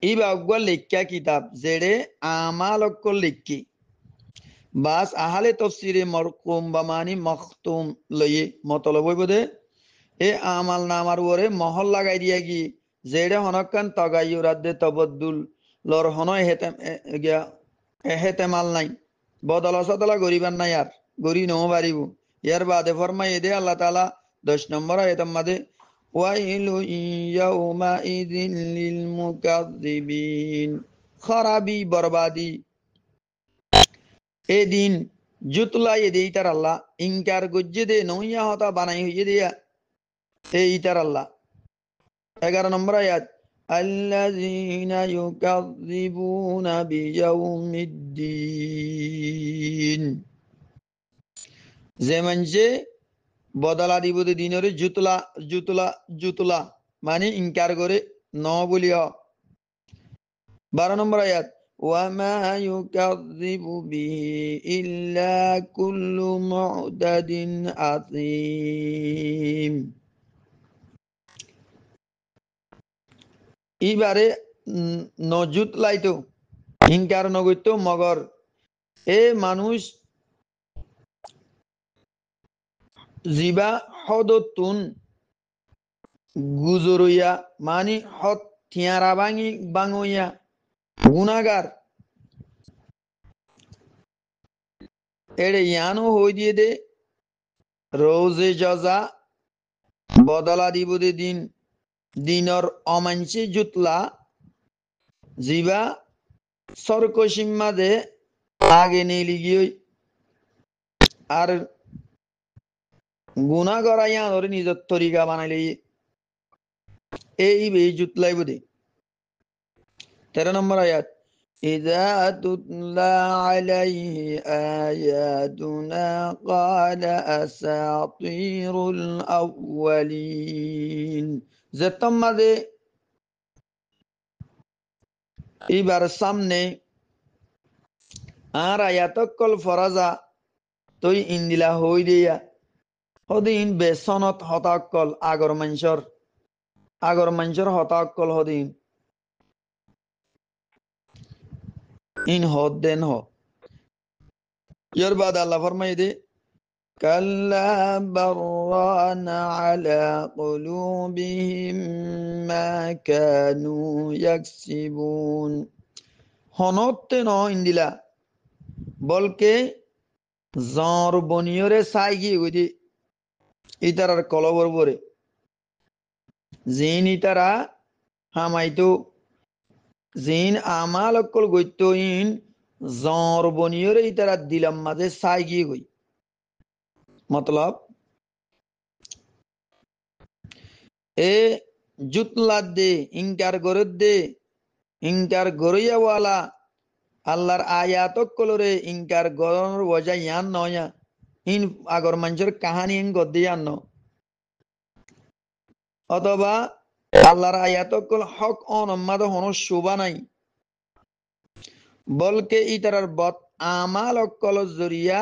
Speaker 1: ইবা অগ্গা লেখা কিতাব যেড়ে আমাল অক্কল লেখি বাস আহালে তফসিরে মরকুম বা মানি মখতুম লইয়ে মতলব হইব দে এ আমাল নামার ওরে মহল লাগাই দিয়া কি যেড়ে হনকান তগাইয়ুরাত দে তবদ্দুল লর হন হেতেমাল নাই বদলা সদলা গরিবার নাই আর গরি নও পারিব ইয়ার বাদে ফরমাই দে আল্লাহ তাআলা 10 নম্বর আয়াতের মাঝে ওয়াইলু ইয়াউমাইযিন লিল মুকাজ্জিবিন খারাবি বরবাদি এদিন জুতলাই দে ইতার আল্লাহ ইনকার গজ্জে দে নইয়া হতা বানাই হইয়ে দিয়া এই ইতার আল্লাহ 11 নম্বর আয়াত الذين يكذبون بيوم الدين যেমন যে বদলা দিব দিনের জুতলা জুতলা জুতলা মানে ইনকার করে ন বলিও 12 নম্বর আয়াত وما يكذب به إلا كل معتد أثيم এবারে নজুত লাইতো ইনকার নগৈতো মগর এ মানুষ জিবা হদতুন গুজরইয়া মানে হত থিয়ারা ভাঙি বাঙইয়া গুনাগার এড়ে ইয়ানো হই দিয়ে দে রোজে জজা বদলা দিব দে দিন দিনর অমাঞ্চে জুতলা জিবা সরকসীমা দে আগে নেলি গিয়ে আর গুনা করাইয়া ধরে নিজের তরিকা বানাইলে এই জুতলাই বুধে 13 নম্বর আয়াত إذا تتلى عليه آياتنا قال أساطير الأولين যেতম মাদে এবার সামনে আর আয়াতকল ফরাজা তুই ইন্দিলা হই দিয়া হদিন বেসনত হতাকল আগর মাঞ্চর হতাকল হদিন ইন হদ দেন হ ইয়ার বাদ আল্লাহ ফরমাই দে কাল্লা বাররানা আলা কুলুবিহিম মা কানু ইয়াকসিবুন হনতে ন ইন্দিলা বলকে জর বনিয়রে সাইগি গদি ইতারার কলবর বরে জিন ইতারা হামাইতো জিন আমাল অকল গইতো ইন জর বনিয়রে ইতারা দিলাম মাঝে সাইগি গই মতলব এ জুতলাদ দে ইনকার গরদ দে ইনকার গরিয়াওয়ালা আল্লাহর আয়াত কলরে ইনকার গরর ওজা ইয়ান নয়া ইন আগর মানুষের কাহানি ইন গদ্দিয়ান ন অথবা আল্লাহর আয়াত কল হক অনম্মাদ হন শোভা নাই বলকে ইতারার বদ আমাল অকল জরিয়া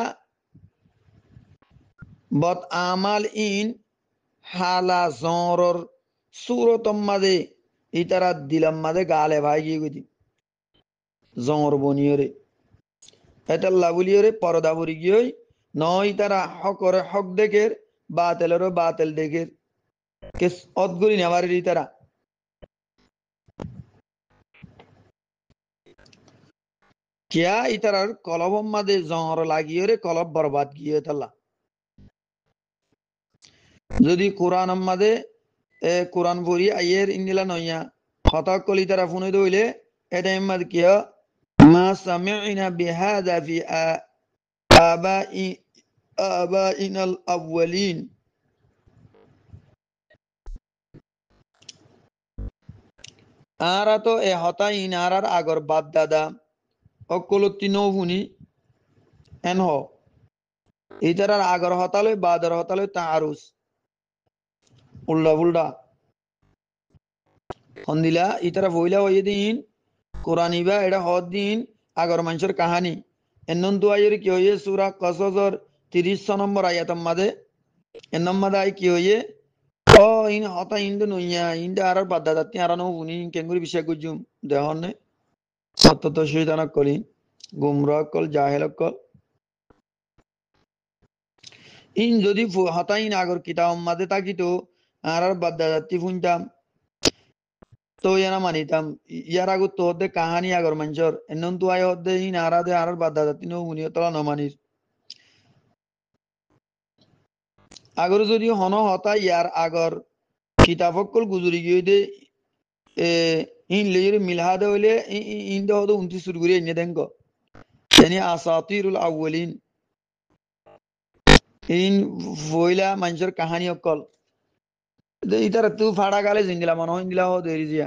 Speaker 1: বদ আমাল ইন হালা জরর সুরতম মাদে ইতারা দিলাম মাদে গালে ভাই গিয়ে গদি জর বনিয়রে এটাল্লা বলিয়রে পরদা বরি গিয়ে নয় তারা হকরে হক দেখের বাতেলেরও বাতেল দেখের কে অদগুলি নেওয়ারের তারা কিয়া ইতারার কলব মাদে জর লাগিয়ে কলব বরবাদ গিয়ে তাল্লা যদি কোরআন মাদে কোরআন বরি আইয়ের ইন্দিলা নইয়া হতাক কলি তারা ফোনে দইলে এটা ইম্মাদ কিয়া মা সামি'না বিহাদা ফি আবাইনাল আউয়ালিন আরা তো এ হতা ইনারার আগর বাদ দাদা অকলতি নৌভুনি এন হ ইতারার আগর হতালে বাদর হতালে তাআরুস উল্টা উল্টা হন্দিলা ইতারা বইলা হইয়ে দিন কোরআনিবা এটা হদ দিন আগর মানুষের কাহানি এনন তো আয়ের কি হইয়ে সূরা কসসর 30 নম্বর আয়াতম মাদে এনম মাদে আই কি হইয়ে ও ইন হতা ইন্দু নইয়া ইন্দা আর বাদ দাতি আর নো উনি কেঙ্গুরি বিষয় গুজুম দেহনে সত্য শয়তানক কলি গুমরাহ কল জাহেল কল ইন যদি হতা ইন আগর কিতাব মাদে তাকিতো আর বাদ দাতি ফুনতাম তো ইয়ানা মানিতাম ইয়ার আগু তো হদ্দে কাহানি আগর মানুষের এনন তো আয় হদ্দে ইন আরাদে আর বাদ দাতি নো উনি তলা নমানির আগর যদি হন হতা ইয়ার আগর কিতাবকল গুজরি গিয়ে দে ইন লের মিলহাদে হইলে ইন দে হদ 29 শুরু করে এনে দেন গো yani আসাতিরুল আউয়ালিন ইন ফয়লা মানুষের কাহানি অকল ইতার তু ফাড়া গালে জিঙ্গিলা মনে হয় দিলা হদ এরিজিয়া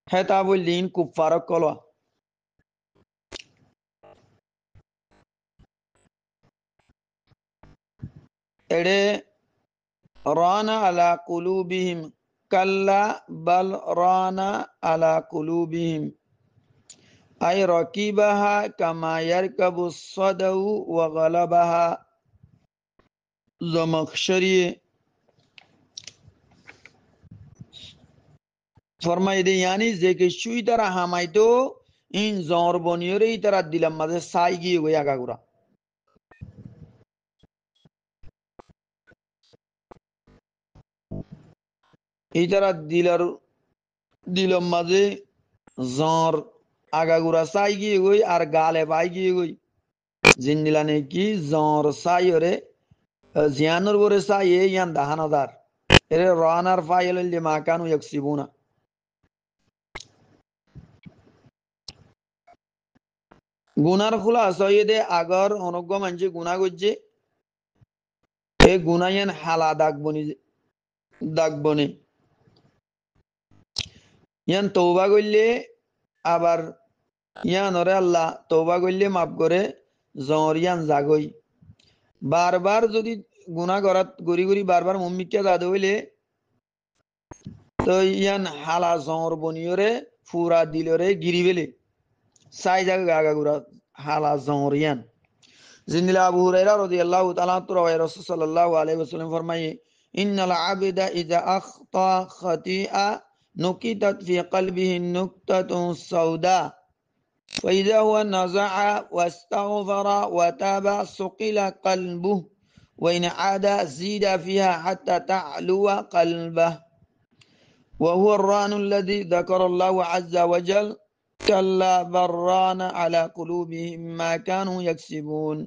Speaker 1: হেতা বললিন কুফারক কলয়া এড়ে রানা আলা কুলুবিহিম কাল্লা বাল রানা আলা কুলুবিহিম আই রকিবাহা কামা ইয়ারকাবু সাদাউ ওয়া গালাবাহা জমখশরি ফরমাই দে ইয়ানি যে কিছুই তারা হামাইতো ইন জর বনিয়রেই তারা দিলাম মাঝে সাই গিয়ে গই আগাগুড়া এই তারা দিলাম মাঝে জর আগাগুড়া সাই গিয়ে গই আর গালে বাই গিয়ে গই জিন্দিলানে কি জর সাই ওরে জিয়ানুর বরে সাই এ ইয়ান দাহানাদার এরে রানার ফাইল মাকানু ইয়াকসিবুনা গুনার খোলা সৈয়দে আগর অনজ্ঞ মানছে গুনা করছে এ গুনাইয়ান হালা দাগবনি ইয়ান তৌবা করলে আবার ইয়ান ওরে আল্লাহ তৌবা করলে মাফ করে জ্বর ইয়ান জাগই বারবার যদি গুনা করাত গড়ি গড়ি বারবার মম্মিকে দাদা হইলে তো ইয়ান হালা জ্বর বনিয়রে ফুরা দিলরে গিরি বেলে সাই জাগা আগাগুড়া হালা জ্বর ইয়ান জিন্দিলা আবু হুরায়রা রাদিয়াল্লাহু তাআলা রওয়ায়ে রাসূল সাল্লাল্লাহু আলাইহি ওয়াসাল্লাম ফরমায়ে ইন্নাল আবিদা ইযা আখতা খাতিআ নুকিতাত ফি কলবিহি নুকতাতুন সাউদা فإذا هو نزع واستغفر وتاب سقل قلبه وإن عاد زيد فيها حتى تعلو قلبه وهو الران الذي ذكر الله عز وجل كلا بران على قلوبهم ما كانوا يكسبون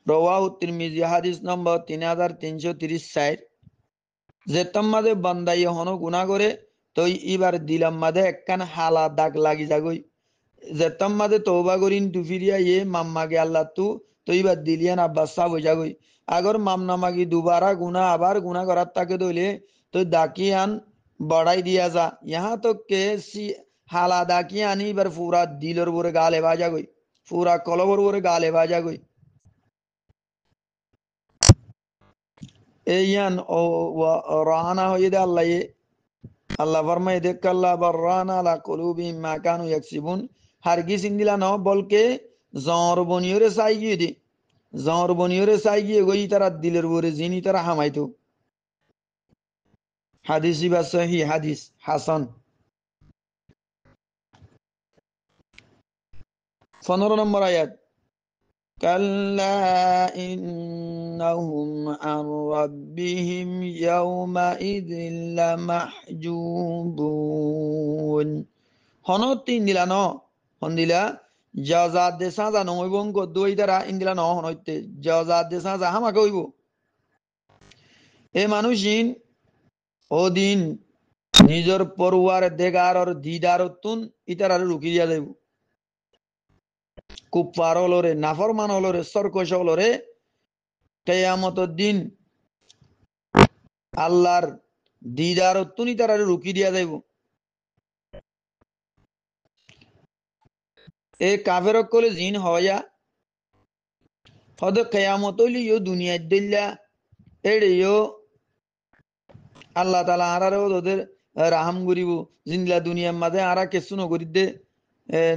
Speaker 1: রওয়াহু তিরমিজি হাদিস নম্বর 3334 যে তম্মাদে বান্দাই হনো গুনাহ করে তো ইবার দিলাম মাদে একখান হালা দাগ লাগি যাগই যে তম্মাদে তওবা করিন তুফিরিয়া ইয়ে মাম্মাগে আল্লাহ তো ইবার দিলিয়ান আব্বাস সাব হই যাগই আগর মামনা মাগি দুবারা গুনাহ আবার গুনাহ করার তাকে দইলে তো দাকিয়ান বড়াই দিয়া যা ইহা তো কে সি হালা দাকিয়ানি ইবার পুরা দিলর বরে গালে বাজা গই পুরা কলবর বরে গালে বাজা গই ইয়ান ও রাহানা হয়ে দে আল্লাহ আল্লাহ ফরমাই দে কাল্লা বাররানা আলা কুলুবিহিম মা কানু ইয়াকসিবুন হারগিজ ইন্দিলা ন বলকে জর বনিয়রে চাই গিয়ে দে জর বনিয়রে চাই গিয়ে গই তারা দিলের বরে জিনি তারা হামাইতো হাদিস বা সহি হাদিস হাসান 15 নম্বর আয়াত كلا إنهم عن ربهم يومئذ لمحجوبون হনত ইন্দিলা ন হন্দিলা জাজাদ দেশা জানো এবং গদ্দই দ্বারা ইন্দিলা ন হনইতে জাজাদ দেশা যা হামাকে হইব এ মানুষিন ওদিন নিজর পড়ুয়ার দেগার দিদার তুন ইতার রুকি দিয়া দেব কুফার হলরে নাফরমান হলরে সরকশ হলরে কেয়ামতর দিন আল্লাহর দিদার তুনি তারা রুকি দিয়া দেব এ কাফের কলে জিন হয়া হদ কেয়ামত হইলি ইয়ো দুনিয়ার দিল্লা এড়ে ইয়ো আল্লাহ তালা আরারে ওদের রাহাম করিব জিনলা দুনিয়ার মাঝে আরা কেসু নগরি দে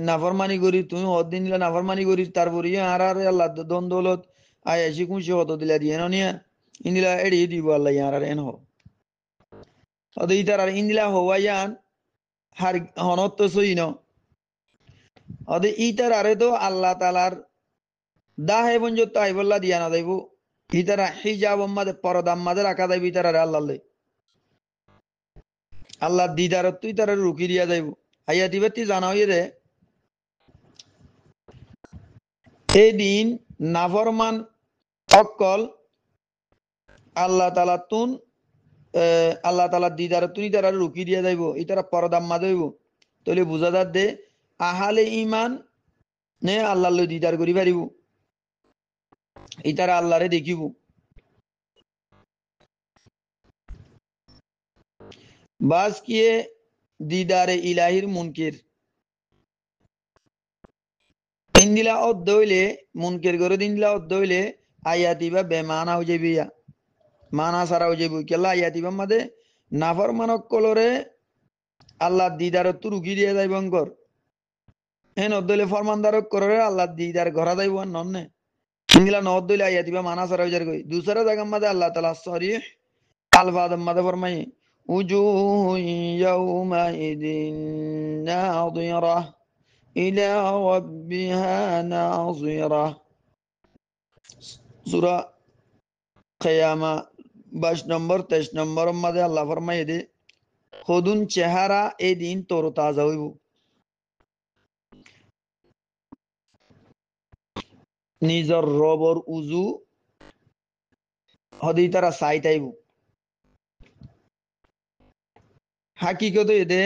Speaker 1: নাফরমানি করি তুমি হদিন দিলা নাফরমানি করি তারপরে আরারে আল্লাহ দন দৌলত আয় এসি খুশি হত দিলা দিয়ে নিয়া ইন্দিলা এড়িয়ে দিব আল্লাহ আরারে এন হদ ইতার আর ইন্দিলা হওয়াইয়ান হার হনত সই ন হদ ইতার আরে তো আল্লাহ তালার দাহে বঞ্জত আইবল্লা দিয়া না যাইব ইতারা হিজাব মাদে পরদাম মাদে রাখা যাইব ইতার আরে আল্লাহ আল্লাহ দিদারত তুই তারা রুকি দিয়া যাইব আইয়া দিবাতি জানা হইয়ে রে এই দিন নাফরমান অকল আল্লাহ তালা তুন আল্লাহ তালা দিদারত তুই তারা রুকি দিয়া যাইব ইতারা পরদাম মাদে হইব তাহলে বুঝা যার দে আহালে ইমান নে আল্লাহ দিদার করি পারিব ইতারা আল্লাহরে দেখিব বাস কিয়ে দিদারে ইলাহির মুনকির ইন্দিলা অদ্দইলে মুনকির করে দিনদিলা অদ্দইলে আয়াতিবা বেমানা হয়ে যাবি মানা সারা হয়ে যাবি কেলা আয়াতিবা মাদে নাফর মানক কলরে আল্লাহ দিদার তু রুকি দিয়ে যাই বঙ্কর হেন অদ্দইলে ফরমানদারক করে আল্লাহ দিদার ঘরা যাইব নন্নে ইন্দিলা নদ্দইলে আয়াতিবা মানা সারা হয়ে যার কই দুসরা জায়গা মাদে আল্লাহ তাআলা সরিহ আলফাদম মাদে ফরমাই উজুহু ইয়াউমাইদিন নাযিরা ইলা রাব্বিহা নাযিরা সূরা কিয়ামা 22 নম্বর 23 নম্বর মাদে আল্লাহ ফরমাই দে খোদুন চেহারা এই দিন তর তাজা হইব নিজর রবর উজু হদি তারা সাইতাইব হাকিকত এদে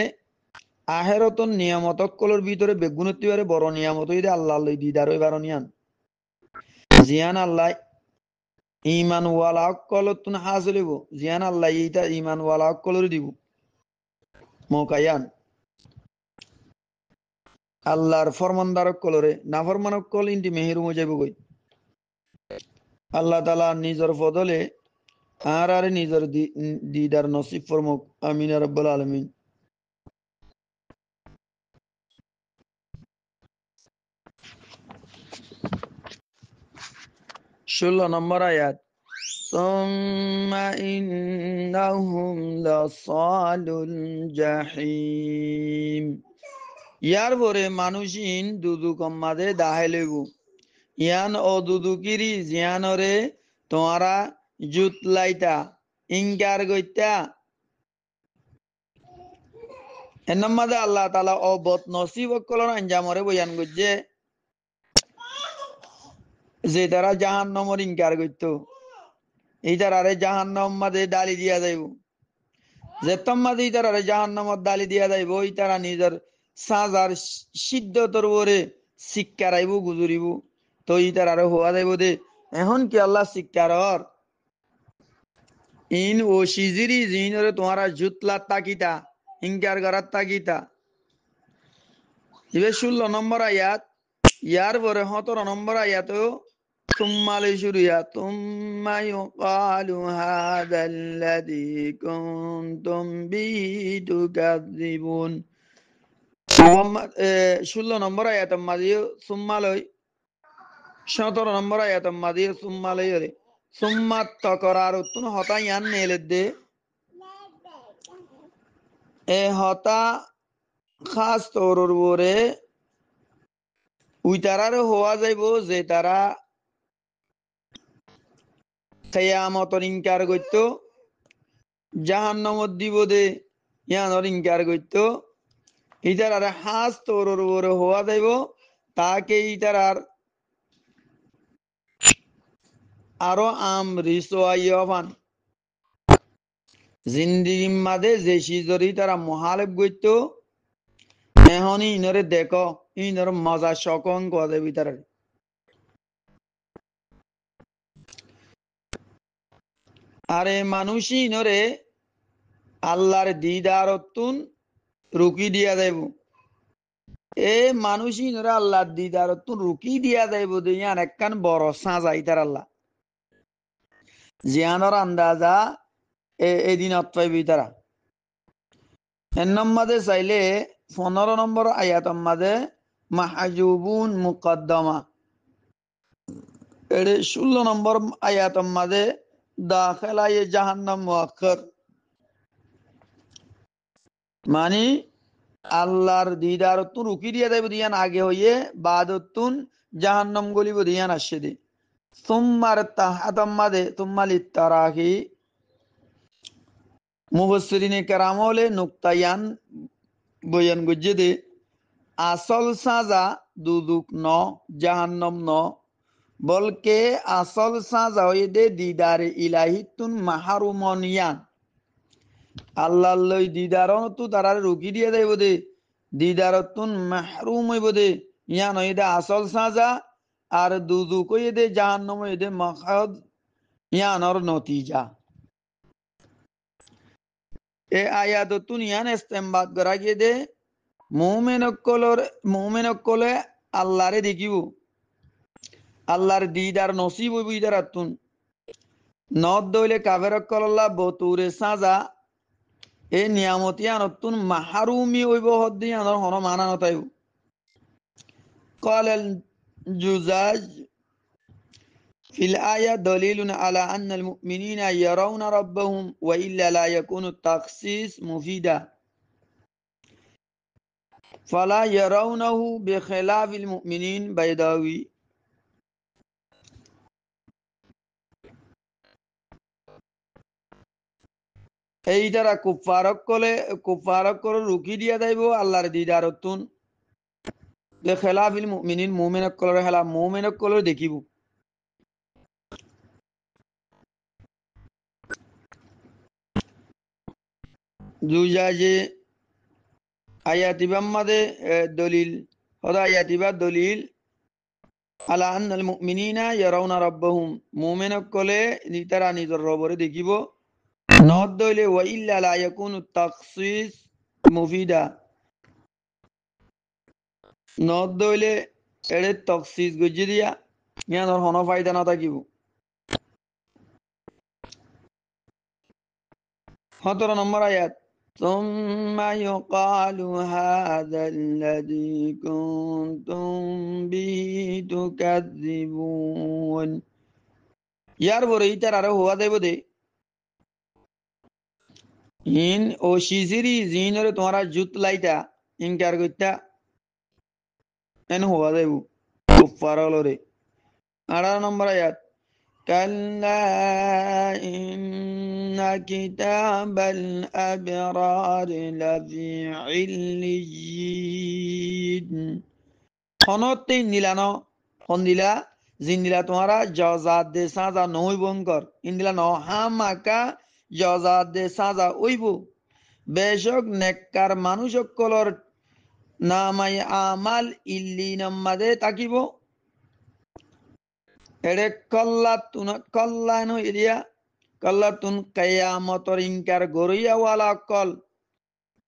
Speaker 1: আহেরতন নিয়ামত কলর ভিতরে বেগুনতিবারে বড় নিয়ামত এদে আল্লাহ আল্লাহ দিদার হইবার নিয়ান জিয়ান আল্লাহ ইমান ওয়ালা কলতুন হাসিলিব জিয়ান আল্লাহ ইতা ইমান ওয়ালা কলর দিব মোকায়ান আল্লাহর ফরমানদারক কলরে নাফরমানক কল ইন্টি মেহেরু মজাইব গই আল্লাহ তাআলা নিজর ফদলে আর আর নিজর দিদার নসিব ফরমুক আমিন ইয়া রাব্বাল আলামিন 16 নম্বর আয়াত ثم إنهم لصالو الجحيم ইয়ার পরে মানুষিন দুদুকম মাদে দাহেলেব ইয়ান ও দুদুকিরি জিয়ানরে তোমারা জুতলাইতা ইনকার গইতা এনম মাদে আল্লাহ তাআলা ও বদ নসিব কলন আঞ্জামরে বয়ান গজ্জে যে তারা জাহান্নামর ইনকার গইত এই তারারে জাহান্নাম মাদে ডালি দিয়া যাইব যে তম্মাদে এই তারারে জাহান্নামত ডালি দিয়া যাইব এই তারা নিজের সাজার সিদ্ধতর ওরে শিক্ষা রাইব গুজরিব তো এই তারারে হওয়া যাইব দে এখন কি আল্লাহ শিক্ষারর ইন ও সিজিরি জিনরে তোমারা জুতলা তাকিতা ইনকার করার তাকিতা ইবে 16 নম্বর আয়াত ইয়ার পরে 17 নম্বর আয়াতেও ثم لشريا ثم يقال هذا الذي كنتم به تكذبون 16 নম্বর আয়াত মাদিও সুম্মা লই 17 নম্বর আয়াত মাদিও সুম্মা লই রে সুম্মা তকরার তুন হতা ইয়ান নেলেদে এ হতা খাস তরর ওরে উইতারারে হওয়া যাইব যে তারা কিয়ামতর ইনকার করত জাহান্নামত দিব দে ইয়ানর ইনকার করত ইতারার হাস তোরর ওরে হওয়া যাইব তাকে ইতারার আরো আম রিসোয়াইয়ান জিন্দিগি মাদে যে সিজরি তারা মহালেব গইত এখন ইনরে দেখো ইনর মজা সকন কোয়া যাবে তারার আরে মানুষই নরে আল্লাহর দিদারতুন রুকি দিয়া যাইব এ মানুষই নরে আল্লাহর দিদারতুন রুকি দিয়া যাইব দিয়ান একখান বড় সাজাই তার আল্লাহ জিয়ানর আন্দাজা এদিন অত্যাইবি তারা এর নম্বরে চাইলে 15 নম্বর আয়াত মাদে মাহাজুবুন মুকদ্দমা এর 16 নম্বর আয়াত মাদে দাখিলায়ে জাহান্নাম মুআক্খার মানে আল্লাহর দিদারতুন রুকি দিয়া যাইব দিয়ান আগে হইয়ে বাদতুন জাহান্নাম গলিব দিয়ান আসছে দি সুম্মার তাহাতাম মাদে তুম্মালিত তারাহি মুফাসসিরিনে কেরাম হলে নুক্তায়ান বয়ান গজ্জে দে আসল সাজা দুদুক ন জাহান্নাম ন বলকে আসল সাজা হয়ে দে দিদারে ইলাহিতুন মাহারুমনিয়ান আল্লাহ লই দিদারন তু তারারে রুকি দিয়ে যাইব দে দিদারতুন মাহরুম হইব দে ইয়ান হয়ে দে আসল সাজা আর দুদুক হয়ে দে জাহান্নাম হয়ে দে মাখাদ ইয়ানর নতিজা এ আয়াততুন ইয়ান ইস্তেমবাদ করা গিয়ে দে মুমিন অকলে আল্লাহরে দেখিব, আল্লাহর দিদার নসিব হইব ইদার আতুন নদ দইলে কাফের অকল আল্লাহ বতুরে সাজা এ নিয়ামতিয়ান অতুন মাহারুমি হইব হদ্দি আনর হন মানা নতাইব। قال الجزاج في الآية دليل على أن المؤمنين يرون ربهم وإلا لا يكون التخصيص مفيدا فلا يرونه بخلاف المؤمنين بيضاوي এইটারা কুফারক করে রুকি দিয়া যাইব আল্লাহর দিদারতুন বেখেলাফিল মুমিনিন মুমিনক কলর হেলা মুমিনক কলর দেখিব। জুজাজে আয়াতিবাম মাদে দলিল হদা আয়াতিবা দলিল আলা আন্নাল মুমিনিনা ইয়ারাউনা রাব্বাহুম মুমিনক কলে নিতারা নিজর রবরে দেখিব নদ দইলে ওয়া ইল্লা লা ইয়াকুনু তাখসিস মুফিদা নদ দইলে এড়ে তখসিস গজ্জি দিয়া ইয়ানর হন ফায়দা না থাকিব। 17 নম্বর আয়াত ثم يقال هذا الذي كنتم به تكذبون ইয়ার পরে ইতার আরো হওয়া দেব দে ইন ও শিজিরি জিনরে তোমারা জুত লাইতা ইনকার করতা এন হওয়া দেব কুফার হলরে। 18 নম্বর আয়াত كلا إن كتاب الأبرار لفي عليين খনতে নিলানো হন্দিলা জিন্দিলা তোমারা জজাদ দে সাজা নই বঙ্কর ইন্দিলা ন হামাকা জজাদ দে সাজা ওইব বেশক নেককার মানুষ কলর নামাই আমাল ইল্লি নাম্মাদে তাকিব এড়ে কল্লানো এরিয়া কল্লাতুন কায়ামতর ইনকার গরিয়া ওয়ালা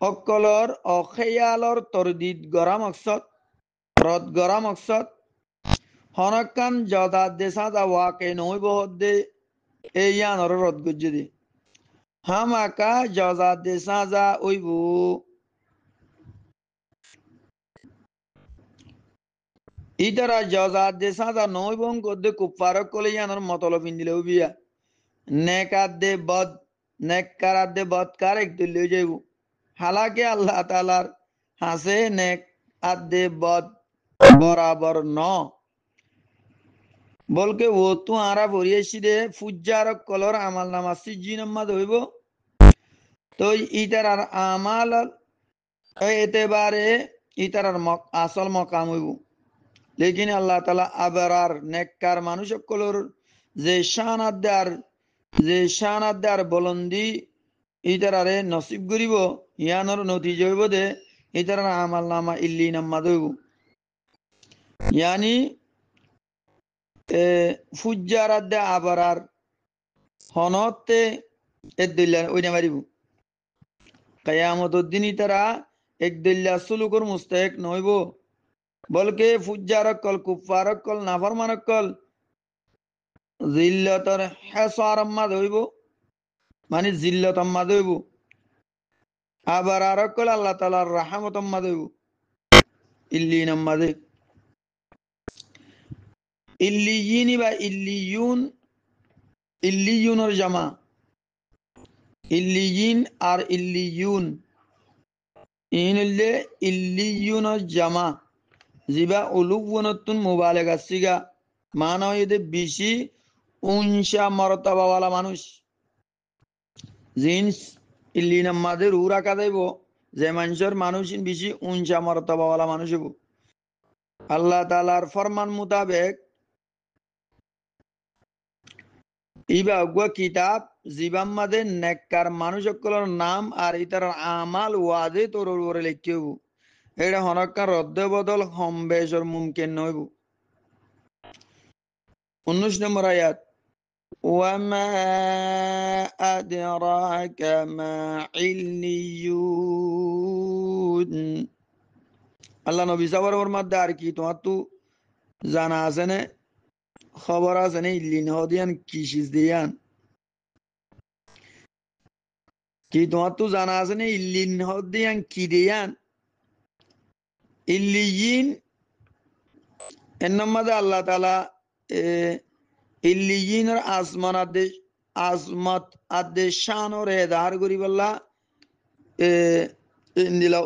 Speaker 1: অকলর অখেয়ালর তরদিদ গরা মকসদ রদ গরা মকসদ হনকান জদাদ দে সাজা ওয়াকে নইব হদ্দে ইয়ানর রদ গজ্জে দে হামাকা জজাদ দে সাজা ওইব ইতারা জজাদ দে সাজা নইবং গদ্দে কুফারক কলে ইয়ানর মতলব ইন্দিলে উবিয়া নেকাদ্দে বদ নেককারাদ্দে বদকার একটু লয়ে যাইব হালাকে আল্লাহ তাআলার হাসে নেক আদ্দে বদ বরাবর ন বলকে ও তু আরা ভরিয়েছি দে ফুজ্জারক কলর আমাল নামা সিজি নাম্মাদ হইব তো ইতারার আমাল এতেবারে ইতারার আসল মকাম হইব লেকিন আল্লাহ তাআলা আবরার নেককার মানুষ কলর যে শান আদার বলন্দি ইতারারে নসিব করিব ইয়ানর নতিজা হইব দে ইতারার আমাল নামা ইল্লি নাম্মাদ হইব ইয়ানি ফুজ্জার আদে আবরার হনতে এদ্দিল্লা ওইনা মারিব কিয়ামতের দিন ইতারা একদিল্লা সুলুকর মুস্তাহিক নইব বলকে ফুজ্জারক কল কুফারক কল নাফরমানক কল জিল্লতর হেসার আম্মাদ হইব মানে জিল্লত আম্মাদ হইব আবার আরক কল আল্লাহ তাআলার রাহমত আম্মাদ হইব ইল্লিন আম্মাদ ইল্লিয়িনি বা ইল্লিয়ুনের জামা ইল্লিয়িন আর ইল্লিয়ুন ইনলে ইল্লিয়ুনের জামা জিবা উলুবনতুন মুবালাগা সিগা মানা হইতে বেশি উনসা মর্তবাওয়ালা মানুষ জিন্স ইল্লি নাম্মাদের রাখা যাইব যে মানুষের মানুষ বেশি উনসা মর্তবাওয়ালা মানুষ হইব আল্লাহ তাআলার ফরমান মোতাবেক ইবা কিতাব জিবাম্মাদের নেককার মানুষ সকলের নাম আর ইতার আমাল ওয়াদে তোর উপরে লিখতে হইব এটা হনকার রদ্দ বদল হম্বেশর মুমকিন নইব। 19 নম্বর আয়াত وما أدراك ما عليون আল্লাহ নবী সাবর মধ্যে আর কি তোমার তো জানা আছে না খবর আছে না ইল্লিন হদিয়ান কি সিজ দিয়ান কি তোমার তো জানা আছে না ইল্লিন হদিয়ান কি দিয়ান ইল্লিয়িন এর মধ্যে আল্লাহ তাআলা ইল্লিয়িনের আসমান আদেশ আজমত আদেশ শান রে দার করি বললা ইন্দিলা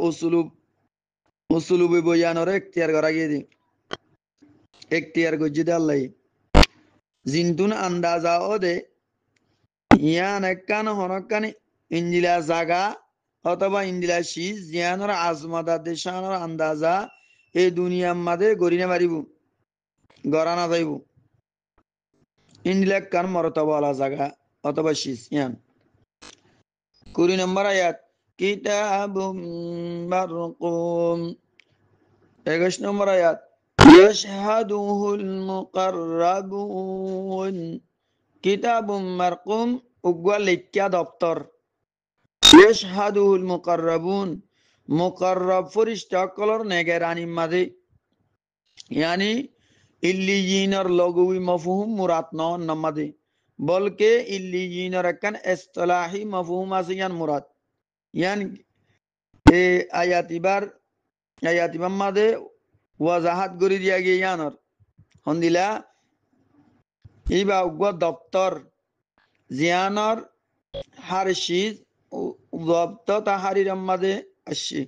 Speaker 1: উসুলুব বয়ানরে এখতিয়ার করা গিয়ে দি এখতিয়ার গজ্জি দে আল্লাহ জিন্তুন আন্দাজা ও দে ইয়ান একখান হনকান ইন্দিলা জাগা অথবা ইন্দিলা শীষ জিয়ানোর আজমত আদেশ শানর আন্দাজা এই দুনিয়ার মাঝে গড়িনে পারিব গড়া না যাইব ইন্দিলা একখান মরতবালা জাগা অথবা শীষ ইয়ান 20 নম্বর আয়াত কিতাবুম মারকুম 21 নম্বর আয়াত ইয়াশহাদুহুল মুকাররাবুন কিতাবুম মারকুম উগওয়া লেখ্যা দপ্তর ইয়াশহাদুহুল মুকাররাবুন মুকাররাব ফরিশতা কলর নেগেরানি মাঝে यानी इल्लियीन और लघुवी मफहूम मुराद न नमदे बल्कि इल्लियीन और अकन इस्तिलाही मफहूम आसियान मुराद यानी ए आयातिबार मादे वजाहत गुरी दिया गया यानर हंदिला इबा उग्वा दफ्तर जियानर हर चीज दफ्तर ताहारी रम्मादे अच्छी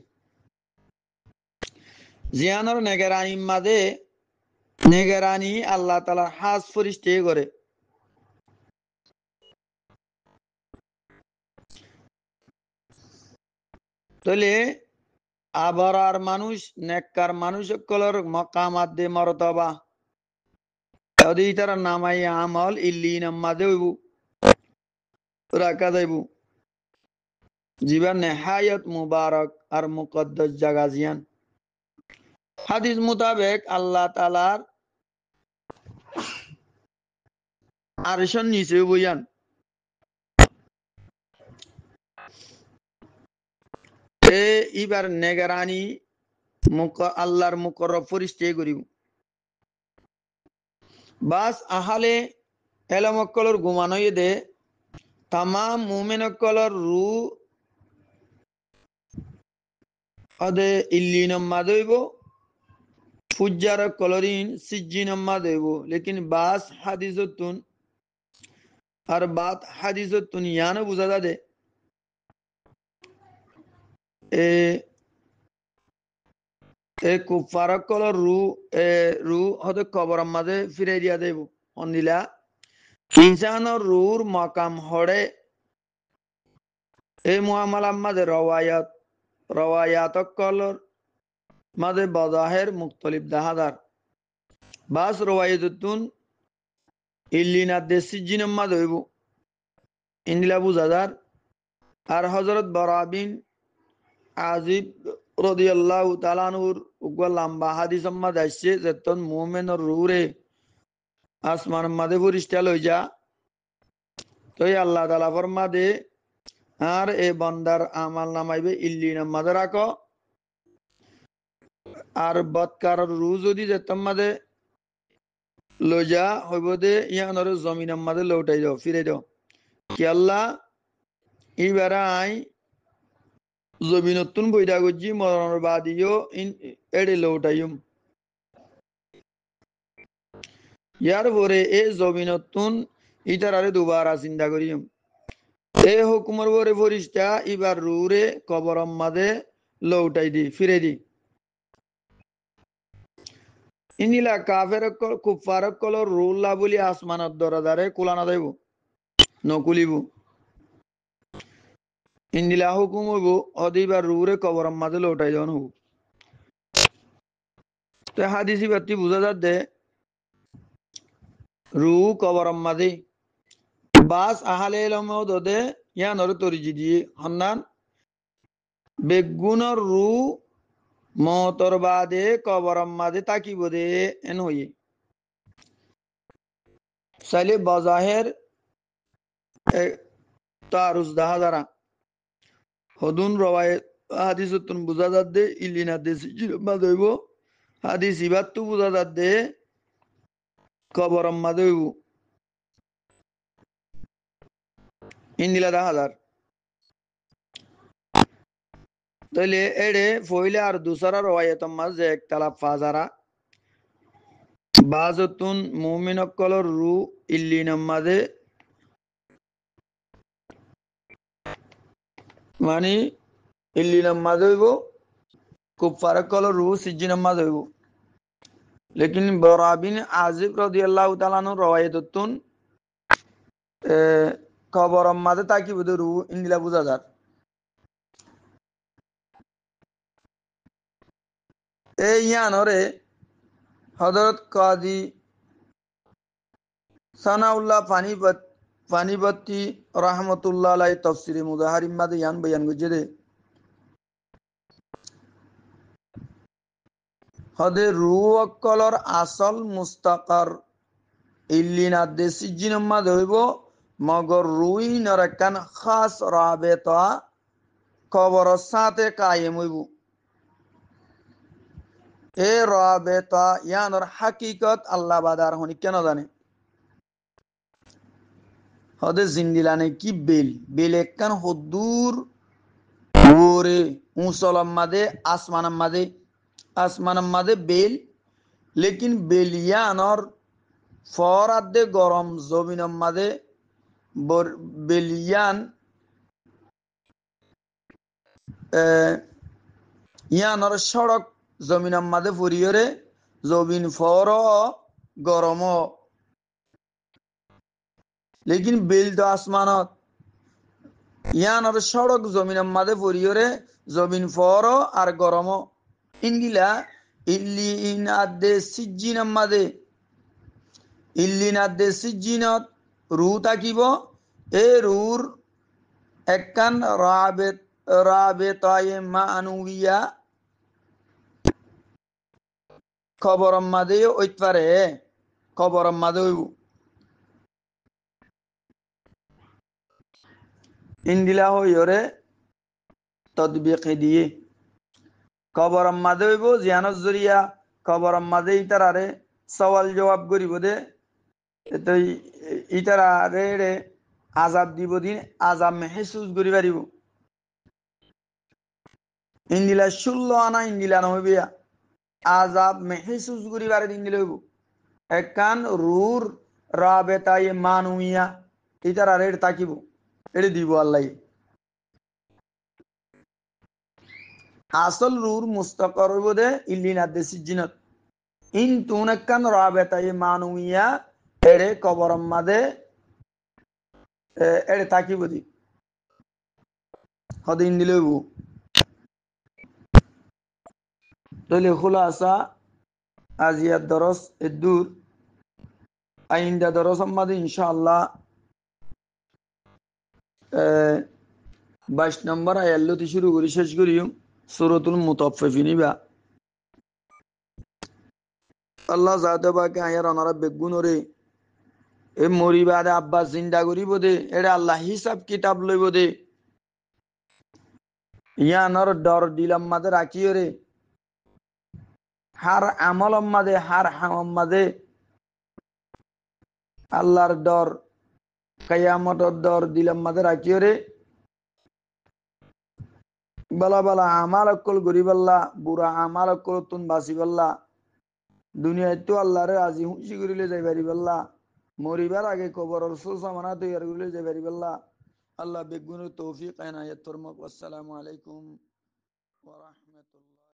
Speaker 1: জিয়ানোর নেগেরানি মাঝে নেগেরানি আল্লাহ তাআলার হাজ ফরিশতে করে তাহলে আবরার মানুষ নেককার মানুষ সকলের মাকামাত দে মর্তবা যদি তার নামাই আমল ইল্লিন মাঝে হইব রাখা যাইব জীবন নেহায়ত মুবারক আর মুকদ্দাস জায়গা জিয়ান হাদিস মোতাবেক আল্লাহ তাআলার আরশের নিচে বইয়ান এবার নেগরানি আল্লাহর মুকররব ফরিশতে করিব বাস আহালে এলমকলর ঘুমানোই দে তামাম মুমিনকলর রু আদে ইল্লিনম মাদইব ফুজ্জার কলরিন সিজ্জিনম মাদইব লেকিন বাস হাদিসতুন আর বাত হাদিসতুন ইয়ানো বুঝা দে এ কুফারক কলর রু হতে কবর মাঝে ফিরে দিয়া দেব অন্দিলা ইনসানর রুর মাকাম হড়ে এই মুআমালার মাঝে রওয়ায়াত কলর মাঝে বজাহের মুখতলিফ দাহাদার বাস রওয়ায়াতুন ইল্লিনা দেসিজিনের মাঝে হইব ইন্দিলা বুঝাদার আর হযরত বারা বিন আজিব রাদিয়াল্লাহু তাআলা আনহুর উগ্র লম্বা হাদিসের মাঝে আসছে যেতন মুমিনের রুরে আসমানের মাঝে ফরিশতা লই যা তো আল্লাহ তাআলা ফরমা দে আর এ বান্দার আমাল নামাইবে ইল্লিনের মাঝে রাখো আর বদকার রু যদি যেতন মাঝে লই যা হইব দে ইয়ানোর জমিনের মাঝে লৌটাই দাও ফিরে দাও কি আল্লাহ ইবারা আই জমিনতুন বইদা গজি মরণের বাদিও এড়ে লৌটাইম ইয়ার পরে এ জমিনতুন ইতারারে দুবারা চিন্তা করিম এ হুকুমের পরে ফরিশতা ইবার রুরে কবরম মাঝে লৌটাই দি ফিরে দি ইনিলা কাফের কুফার কলর রুল্লা বলি আসমানত দরদারে কুলানা দেব নকুলিব ইন্দিলা হুকুম হইব অদিবার রুরে কবরম মাঝে লৌটাই দেওয়ান হব তো হাদিসি বাতি বুঝা যাচ্ছে রু কবরম মাঝে বাস আহালে এলমে দদে ইয়ানর তরিজি দিয়ে হন্নান বেগুনর রু মতর বাদে কবরম মাঝে তাকিব দে এন হইয়ে সাইলে বাজাহের তারুজ দাহাদারা হদুন রওয়ায়ত হাদিসুন বুঝা যাচ্ছে ইল্লিনা দেশি জিরমা দইব হাদিস ইবাত্তু বুঝা যাচ্ছে কবরম্মা দইব ইন্দিলা দাহাদার তাইলে এড়ে ফইলে আর দুসরা রওয়ায়তম মাঝে একতলাফ ফাজারা বাজতুন মুমিনক্কলর রু ইল্লিনাম মাঝে মানে ইল্লিনাম মাঝে হইব কুফারক্কলর রু সিজ্জিনাম মাঝে হইব লেকিন বরাবিন আজিব রাদিয়াল্লাহু তাআলা আনহু রওয়ায়াতুন কবরম মাঝে তাকি বুঝে রু ইন্দিলা বুঝা যার এই ইয়ানরে হযরত কাজী সানাউল্লাহ পানিপতি রহমতুল্লাহ আলাইহি তাফসীরে মুজাহারিম মাঝে ইয়ান বয়ান গুজে হদে রু অক্কলর আসল মুস্তাকার ইল্লিনা দেশি জিনম্মা হইব মগর রুই নরকান খাস রাবেতা কবর সাথে কায়েম হইব এ রাবেতা ইয়ানর হাকিকত আল্লাহ বাদার হনি কেন জানে হদে জিন্দিলানে কি বেল একখান হদ্দুর ওরে উসলম মাদে আসমানাম মাদে বেল লেকিন বেলিয়ানর ফরাদে গরম জমিনম মাদে বেলিয়ান ইয়ানর সড়ক জমিনম মাদে ফুরিয়রে জমিন ফর গরম লেকিন বেল তো আসমানত ইয়ানর সড়ক জমিনম মাদে ফুরিয়রে জমিন ফর আর গরম ইনগিলা ইল্লিনাদে সিজ্জিনম মাদে ইল্লিনাদে সিজ্জিনত রু তাকিব এ রুর একখান রাবেতায়ে মাআনুবিয়া খবরম মাদে ওইতপারে খবরম মাদে হইব ইন্দিলা হইরে তদবিকে দিয়ে খবরম মাদে হইব জিয়ানত জরিয়া খবরম মাদে ইতারারে সওয়াল জবাব করিব দে তো ইতারারে আজাব দিব দিন আজাব মেহসুস করি পারিব ইন্দিলা 16 আনা ইন্দিলা নহইবে আজাব মেহসুস করি পারে ইন্দিলা হইব একখান রুর রাবেতায়ে মানুইয়া ইতারারে তাকিব এড়ে দিব আল্লাহ আসল রুর মুস্তাকর হইব দে ইল্লিনা দেশি জিনত ইন তুনকান রাবেতায়ে মানুইয়া এড়ে কবরম মাদে এড়ে তাকিব দি হদে ইন্দিলা হইব তাহলে খুলাসা আজিয়ার দরস এদুর আইন্দা দরস আমাদে ইনশাআল্লাহ 22 নম্বর আয়াল্লতি শুরু করি শেষ করিও সূরাতুল মুতাফফিফিন বা আল্লাহ জাতে বাকে আয়ার অনারা বেগুনরে এ মরিবাদে আব্বাস জিন্দা করিব দে এটা আল্লাহ হিসাব কিতাব লইব দে ইয়ানর ডর দিলাম মাদে রাখিও রে হার আমলম মাদে হার হামম মাদে আল্লাহর ডর কিয়ামতর ডর দিলাম মাদে রাখিও রে বালা বালা আমাল অকল গরিবাল্লাহ বুড়া আমাল অকল তুন বাসিবাল্লাহ দুনিয়ায় তো আল্লাহরে আজি হুঁশি করিলে যাই পারিবাল্লাহ মরিবার আগে কবরর সুসামানা তৈয়ার করিলে যাই পারিবাল্লাহ আল্লাহ বেগুনের তৌফিক এনায়েত ফরমাক। আসসালামু আলাইকুম ওয়া রাহমাতুল্লাহ।